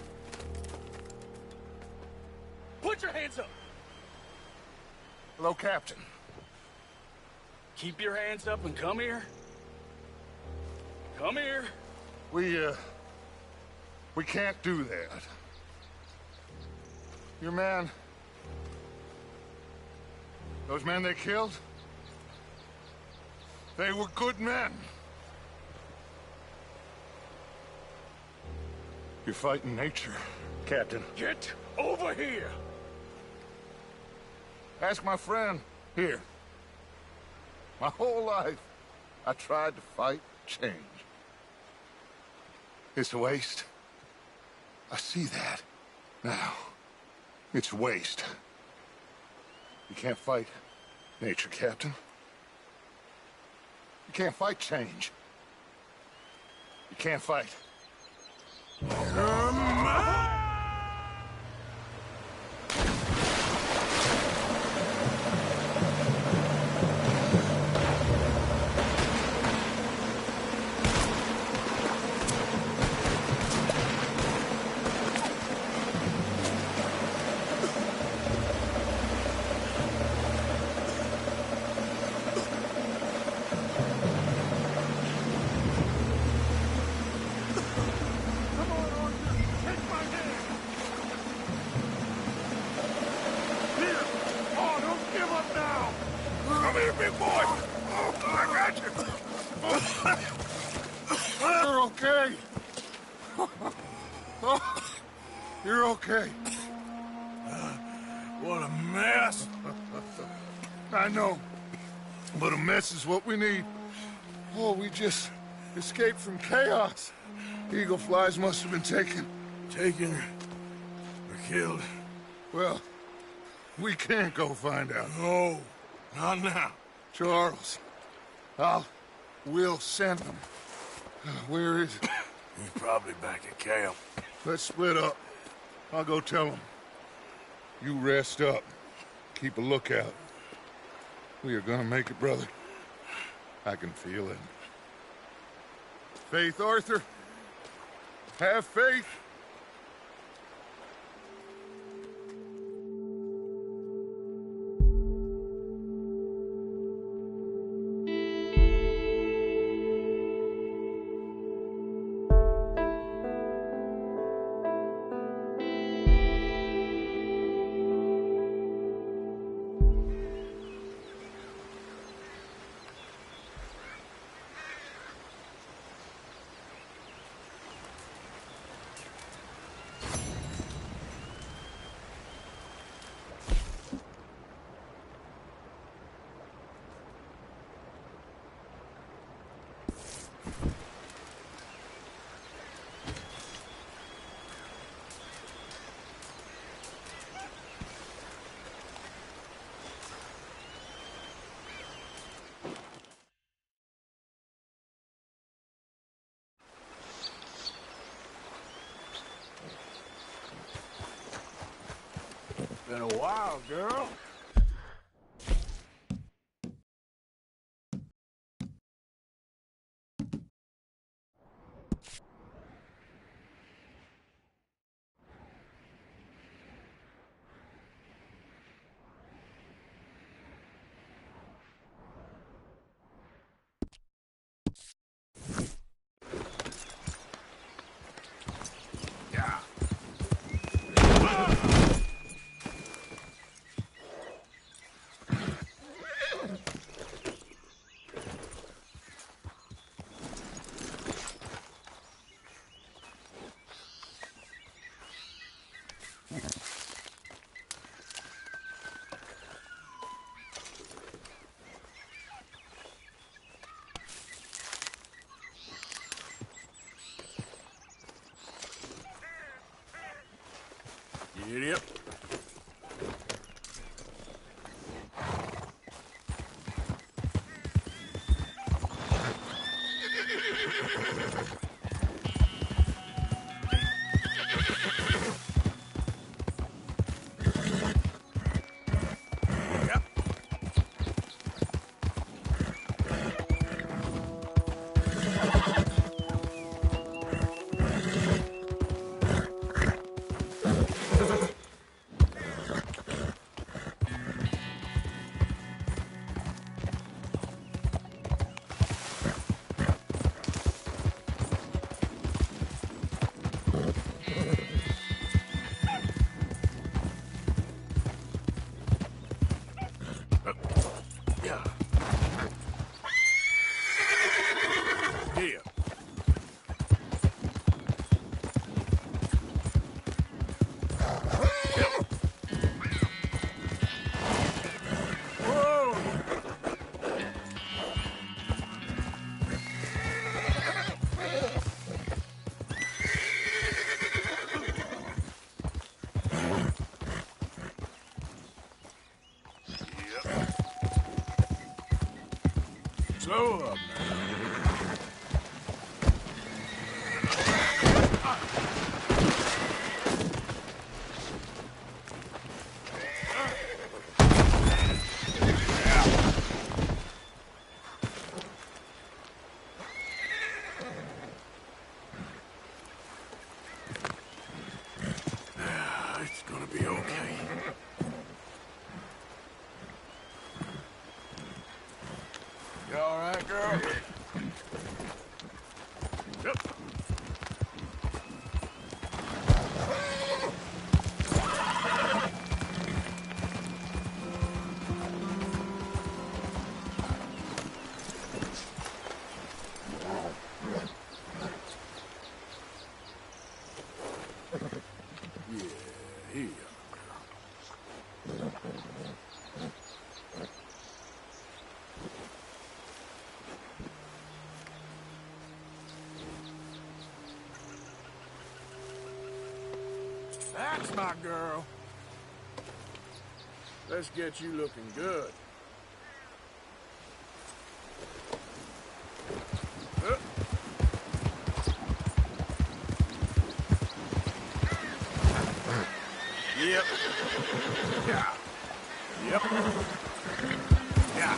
Put your hands up! Hello, Captain. Keep your hands up and come here. Come here. We can't do that. Your man... Those men they killed? They were good men. You're fighting nature, Captain. Get over here! Ask my friend here. My whole life, I tried to fight change. It's a waste. I see that now. It's a waste. You can't fight nature, Captain. You can't fight change. You can't fight. Big boy! Oh, I got you! You're okay. Oh, you're okay. What a mess. I know, but a mess is what we need. Oh, we just escaped from chaos. Eagle flies must have been taken. Taken or killed? Well, we can't go find out. No, not now. Charles, we'll send them. Where is it? He's probably back at camp. Let's split up. I'll go tell him. You rest up. Keep a lookout. We are gonna make it, brother. I can feel it. Faith, Arthur. Have faith. Been a while, girl. Idiot. Slow up, man. It's gonna be okay. You all right, girl? Yep. Yeah, here you are, girl. That's my girl. Let's get you looking good. Yep. Yeah. Yep. Yeah.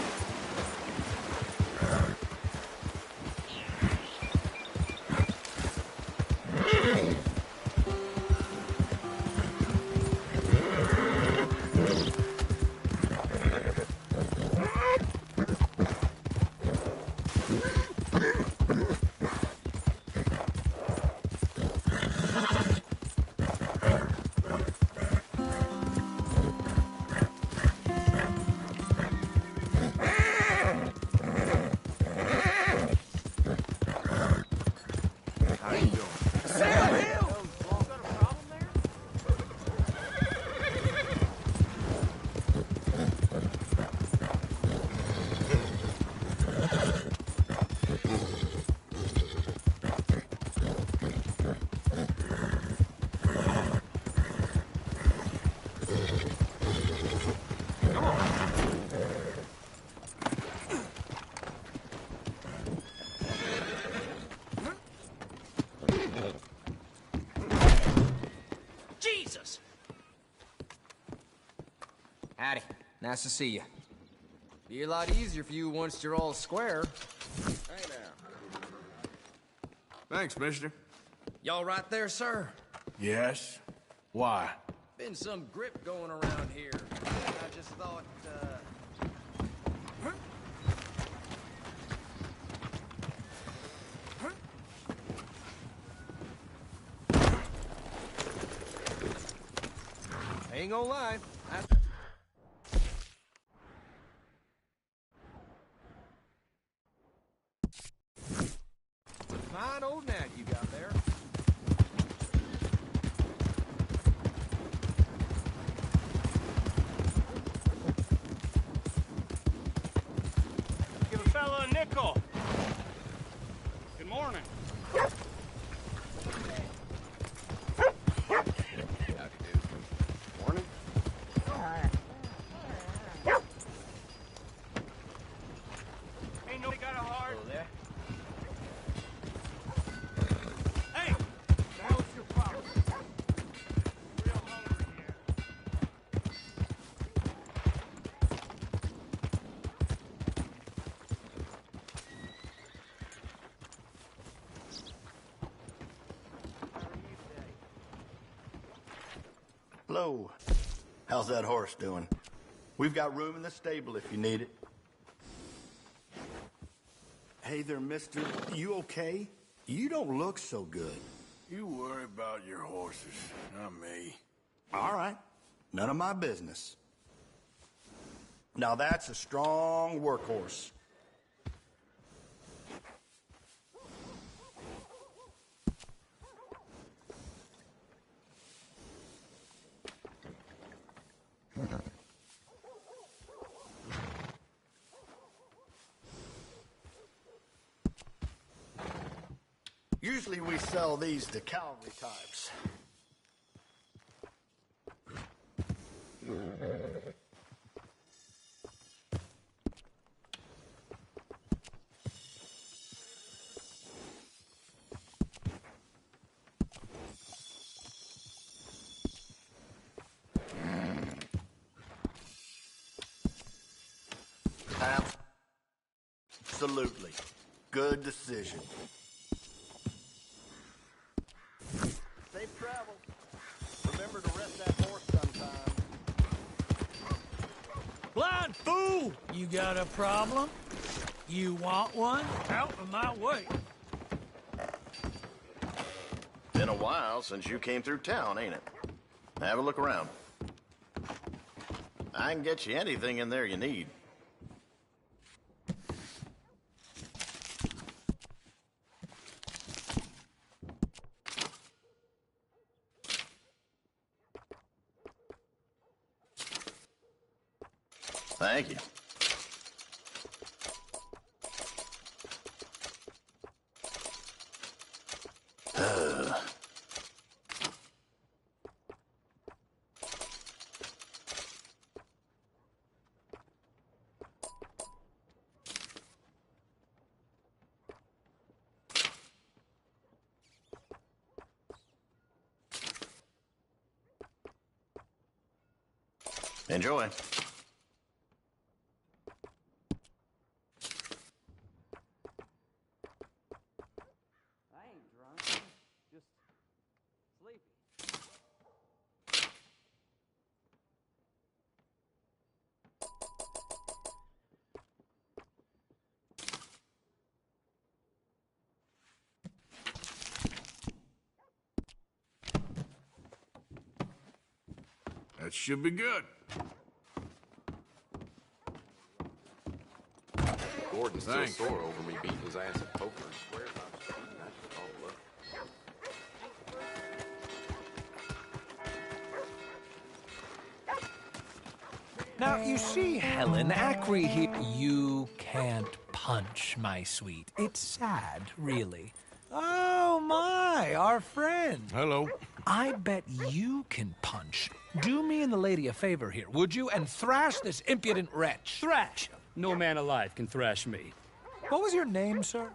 Jesus! Howdy. Nice to see you. Be a lot easier for you once you're all square. Hey now. Thanks, mister. Y'all right there, sir? Yes. Why? Been some grip going around here. I just thought, ain't gonna lie. Fine old nag you got there. Give a fella a nickel. Good morning. Morning. Ain't nobody got a heart. Hello there. Hey! The hell's your problem? Real hungry here. Hello. How's that horse doing? We've got room in the stable if you need it. Hey there, mister. You okay? You don't look so good. You worry about your horses, not me. All right. None of my business. Now that's a strong workhorse. Usually we sell these to cavalry types. Absolutely. Good decision. Safe travel. Remember to rest that horse sometime. Blind fool! You got a problem? You want one? Out of my way. Been a while since you came through town, ain't it? Have a look around. I can get you anything in there you need. Thank you. Enjoy. That should be good. Gordon's still Thanks. sore over me beating his ass at poker and swears I'm cheating. That's just all luck. Now, you see, Helen, Acri here... You can't punch, my sweet. It's sad, really. Oh, my, our friend. Hello. I bet you can punch. Do me and the lady a favor here, would you? And thrash this impudent wretch. Thrash? No man alive can thrash me. What was your name, sir?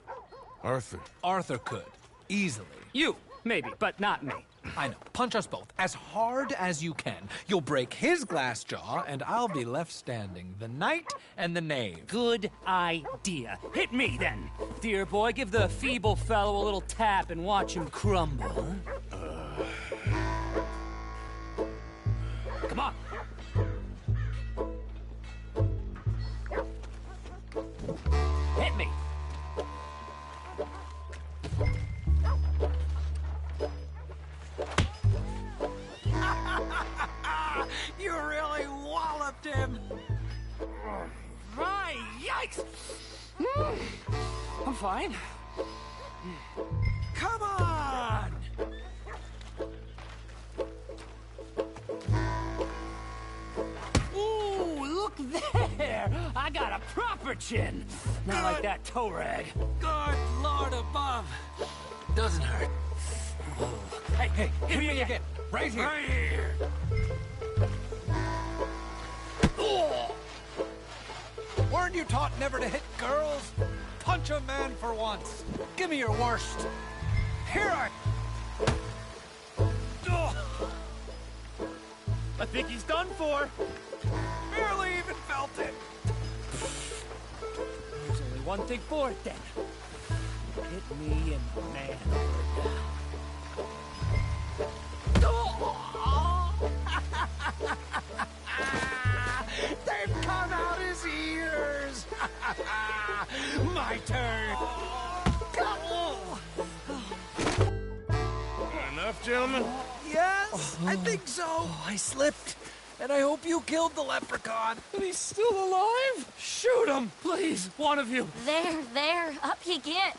Arthur. Arthur could. Easily. You, maybe, but not me. I know. Punch us both. As hard as you can. You'll break his glass jaw, and I'll be left standing. The knight and the knave. Good idea. Hit me, then. Dear boy, give the feeble fellow a little tap and watch him crumble. Come on. Hit me. You really walloped him. My yikes! I'm fine. Come on! Ooh, look there! I got a proper chin. Not like that toe rag. Good Lord above. Doesn't hurt. Hey, hey, hit me again. Right here. Right here. Weren't you taught never to hit girls? Punch a man for once. Give me your worst. Here I... I think he's done for. Barely even felt it. There's only one thing for it, then. Hit me in the manhood. They've come out his ears. My turn. Enough, gentlemen? Yes, I think so. I slipped. And I hope you killed the leprechaun. But he's still alive? Shoot him, please, one of you. There, up you get.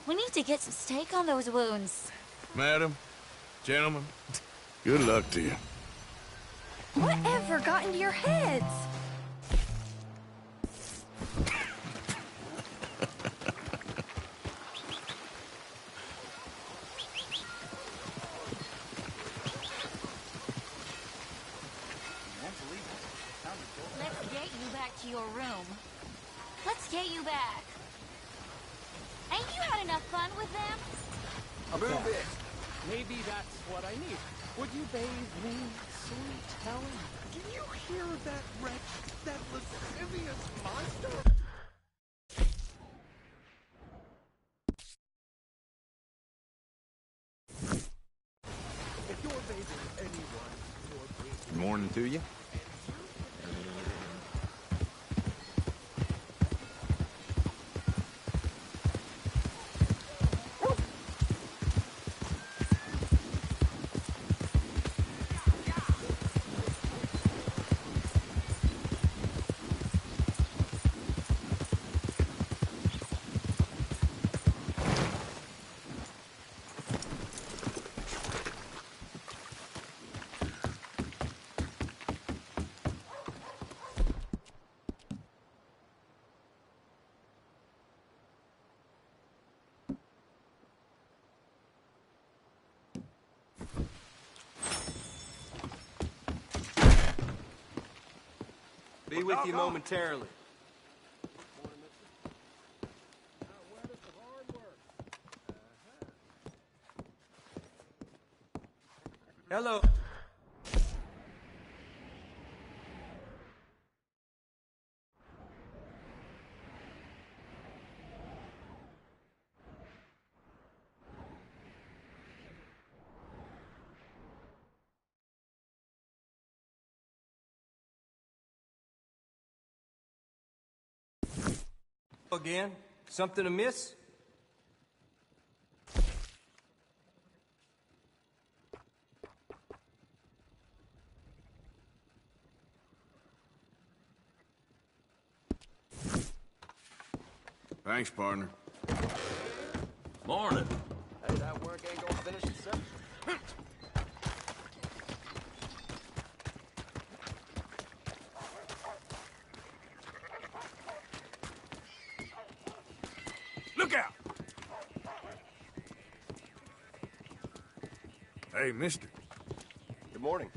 We need to get some steak on those wounds. Madam, gentlemen, good luck to you. Whatever got into your heads? Let's get you back to your room. Let's get you back. Ain't you had enough fun with them? Move it. Maybe that's what I need. Would you bathe me, sweet Helen? Do you hear that wretch? That lascivious monster? If you're bathing anyone, you're bathing... Good morning to you. Be with you momentarily. Hello. Again? Something amiss? Thanks, partner. Morning. Hey, that work ain't gonna finish itself. Look out! Hey, mister. Good morning.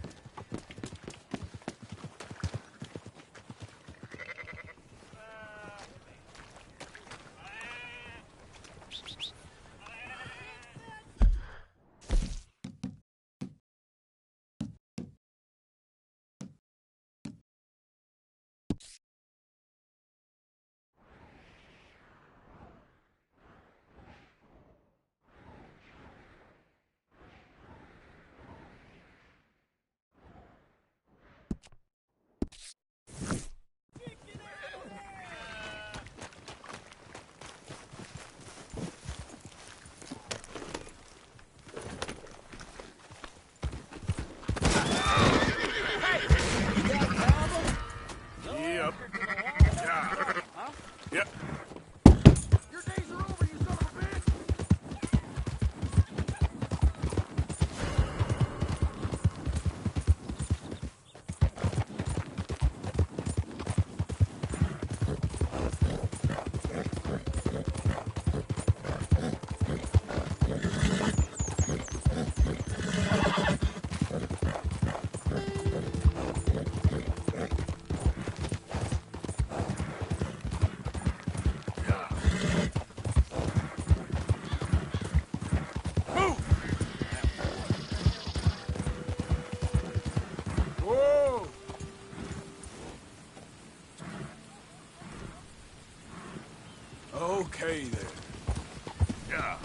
Yep. Yeah. Yep. Your days are over, you son of a bitch! Whoa! Okay, then. Yeah.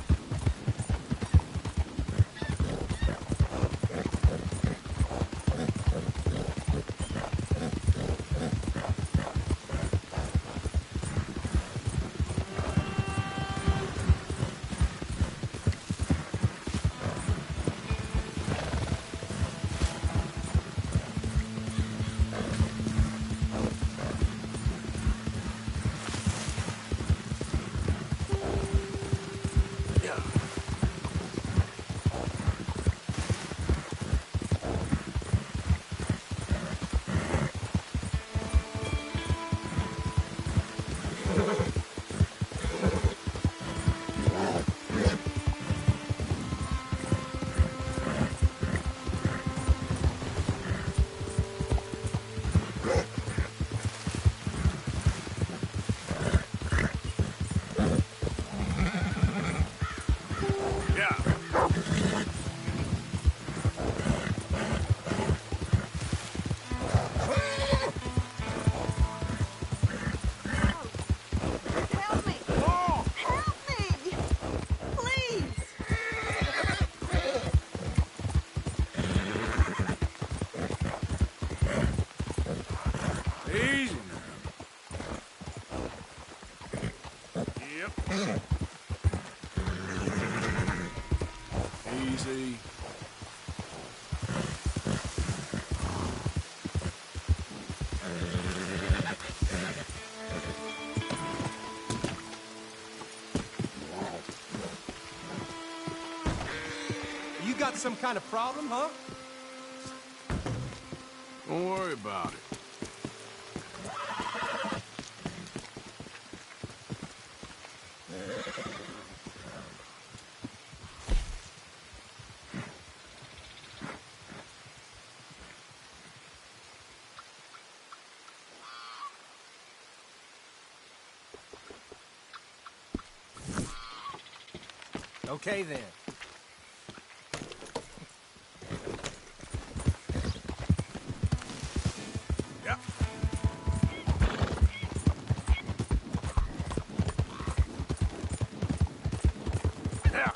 Help me! Help me! Please! Easy now. Yep. Easy. You got some kind of problem, huh? Don't worry about it. Okay, then. Yeah. Yeah.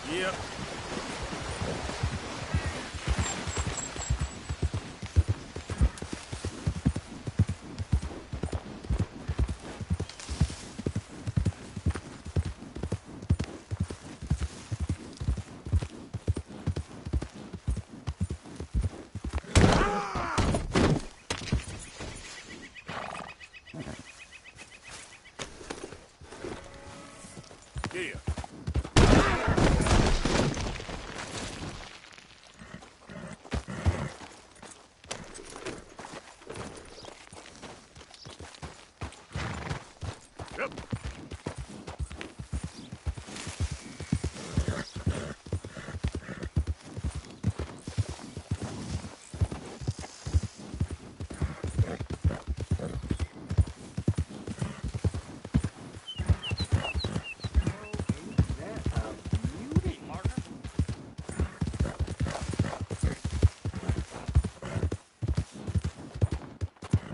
Yep. Yeah. Yep.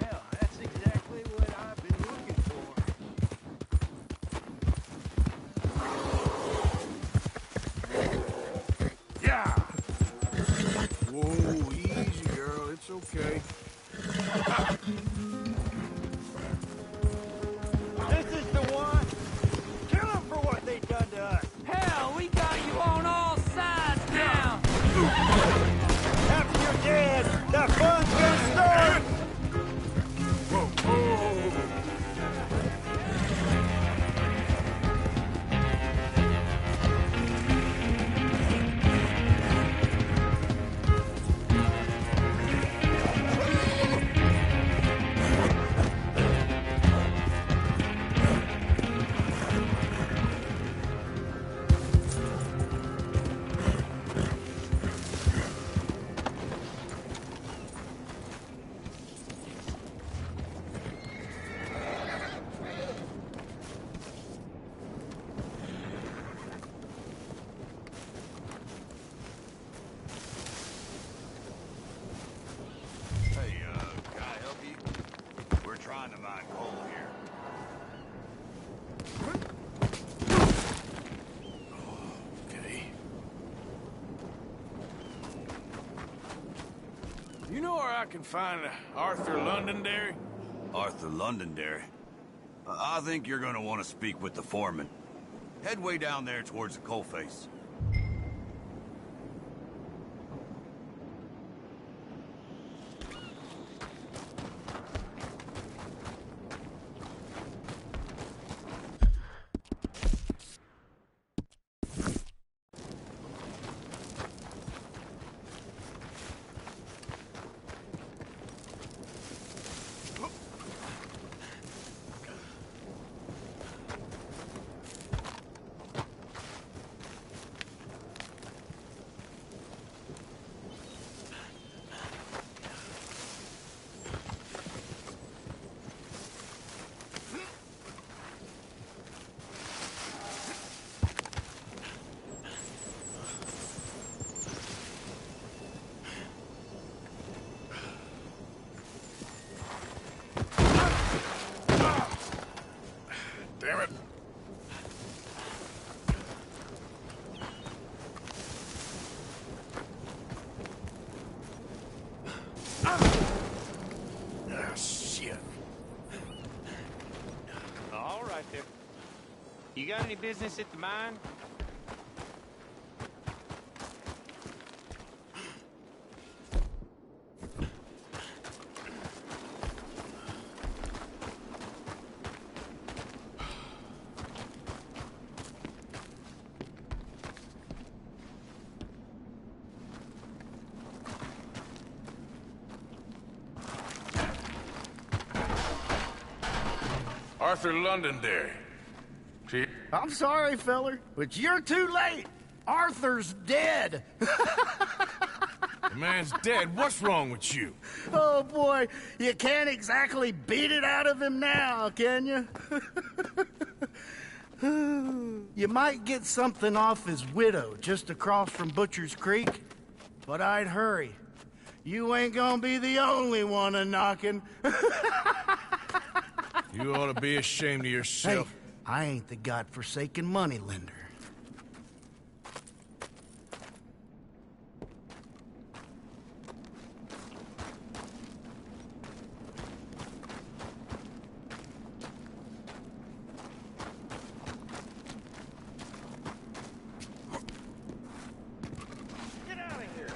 Well, that's exactly what I've been looking for. Yeah. Whoa, easy, girl. It's okay. This is the one. Kill them for what they done to us. Hell, we got you on all sides now. After you're dead, the fun's gonna start. Whoa, whoa. Hey, can I help you? We're trying to mine coal here. Okay. You know where I can find Arthur Londonderry? Arthur Londonderry. I think you're gonna want to speak with the foreman. Head way down there towards the coalface. Damn it. Ah, shit. All right there. You got any business at the mine? Arthur Londonderry. See? I'm sorry, feller, but you're too late. Arthur's dead. The man's dead. What's wrong with you? Oh, boy, you can't exactly beat it out of him now, can you? You might get something off his widow just across from Butcher's Creek, but I'd hurry. You ain't gonna be the only one a-knocking. You ought to be ashamed of yourself. Hey, I ain't the godforsaken moneylender. Get out of here.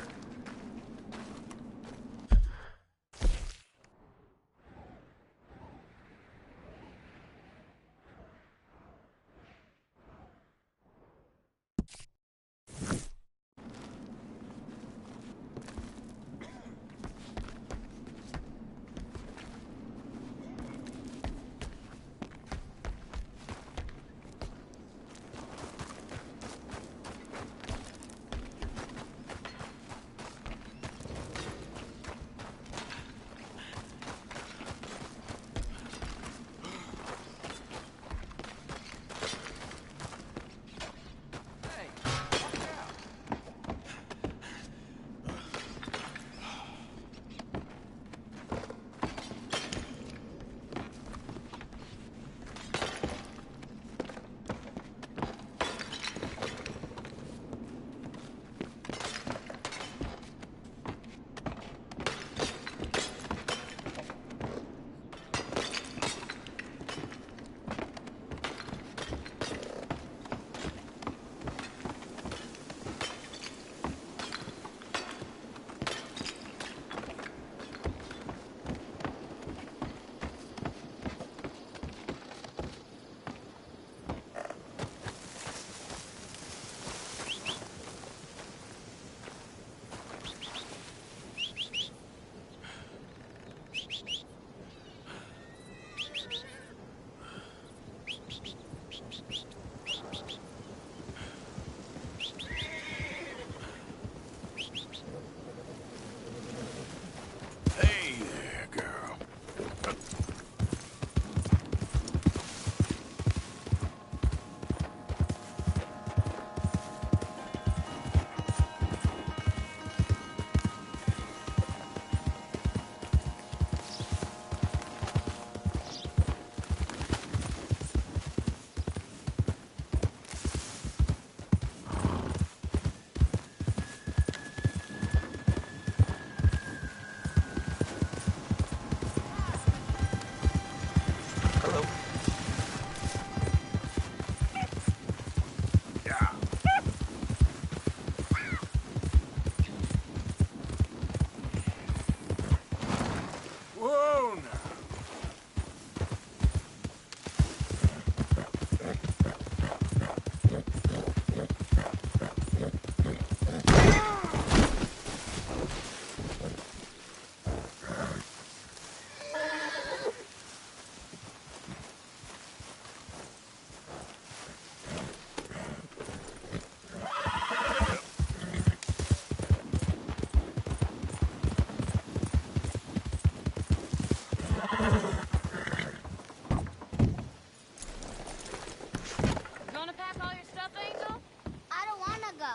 Gonna pack all your stuff, Angel? I don't want to go.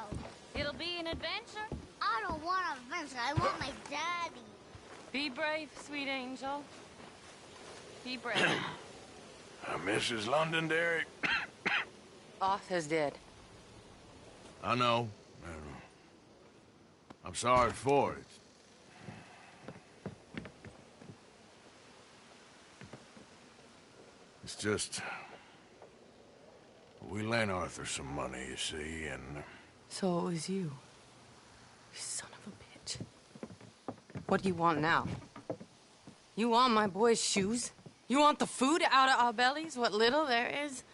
It'll be an adventure. I don't want an adventure. I want my daddy. Be brave, sweet Angel. Be brave. Mrs. Londonderry. Arthur's dead. I know. I'm sorry for it. It's just... we lent Arthur some money, you see, and... So it was you. You son of a bitch. What do you want now? You want my boy's shoes? You want the food out of our bellies, what little there is?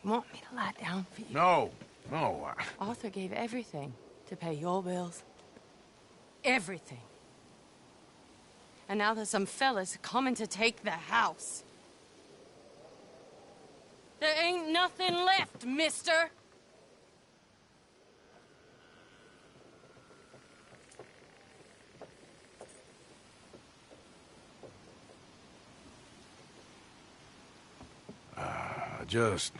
You want me to lie down for you? No. Arthur gave everything to pay your bills. Everything. And now there's some fellas coming to take the house. There ain't nothing left, mister. I just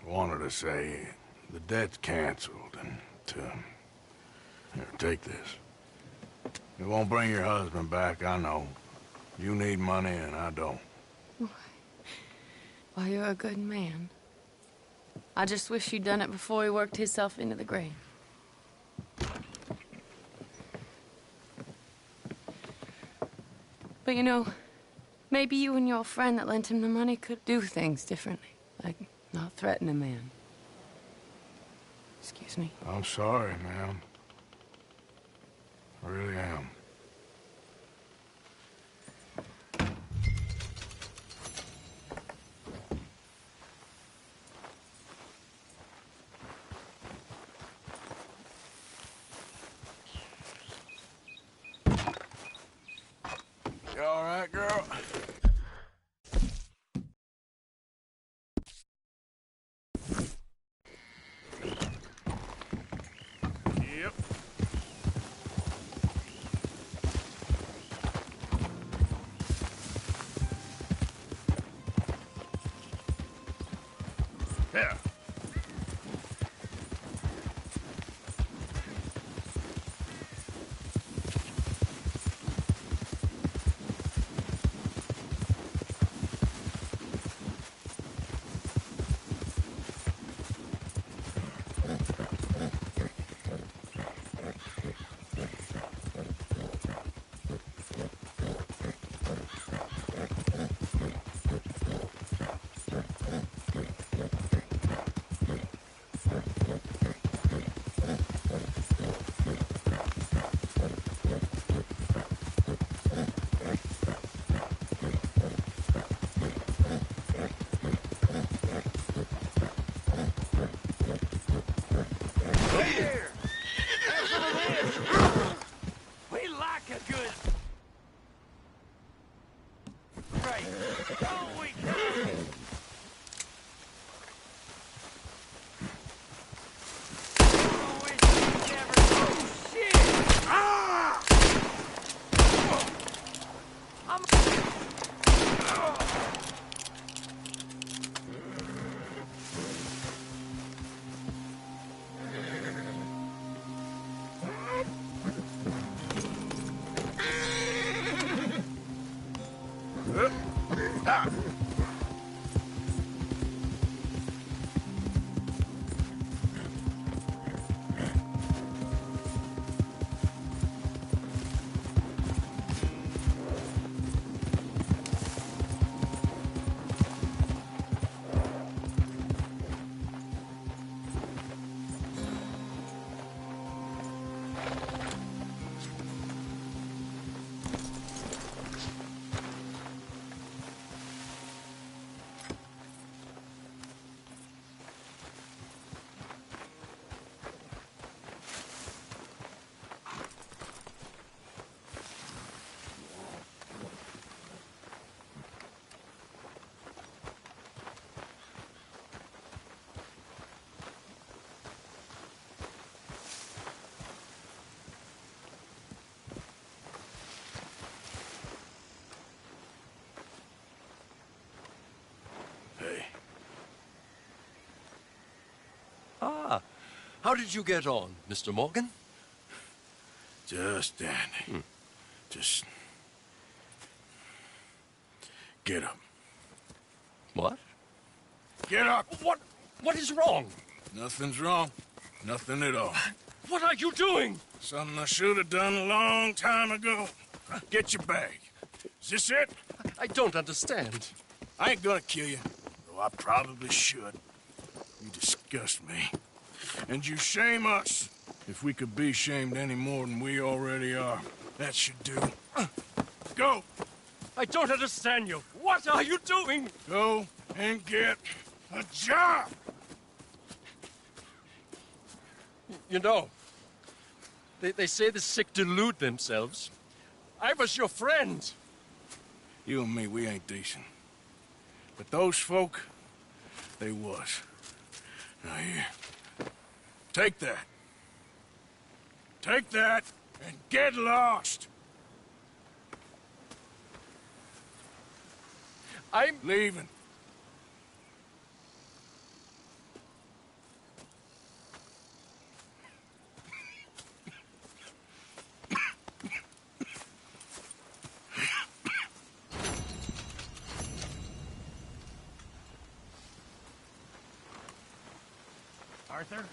wanted to say the debt's canceled and to... Here, take this. It won't bring your husband back, I know. You need money and I don't. Well, you're a good man. I just wish you'd done it before he worked himself into the grave. But you know, maybe you and your friend that lent him the money could do things differently. Like not threaten a man. Excuse me. I'm sorry, ma'am. I really am. You all right, girl? Yep. Yeah. We like a good... Right, don't we, Kevin? How did you get on, Mr. Morgan? Just dandy. Just... get up. What? Get up! What is wrong? Nothing's wrong. Nothing at all. What are you doing? Something I should have done a long time ago. Get your bag. Is this it? I don't understand. I ain't gonna kill you, though I probably should. You disgust me. And you shame us. If we could be shamed any more than we already are, that should do. Go! I don't understand you. What are you doing? Go and get a job! You know, they say the sick delude themselves. I was your friend. You and me, we ain't decent. But those folk, they was. Now here, take that. Take that and get lost. I'm leaving. Arthur?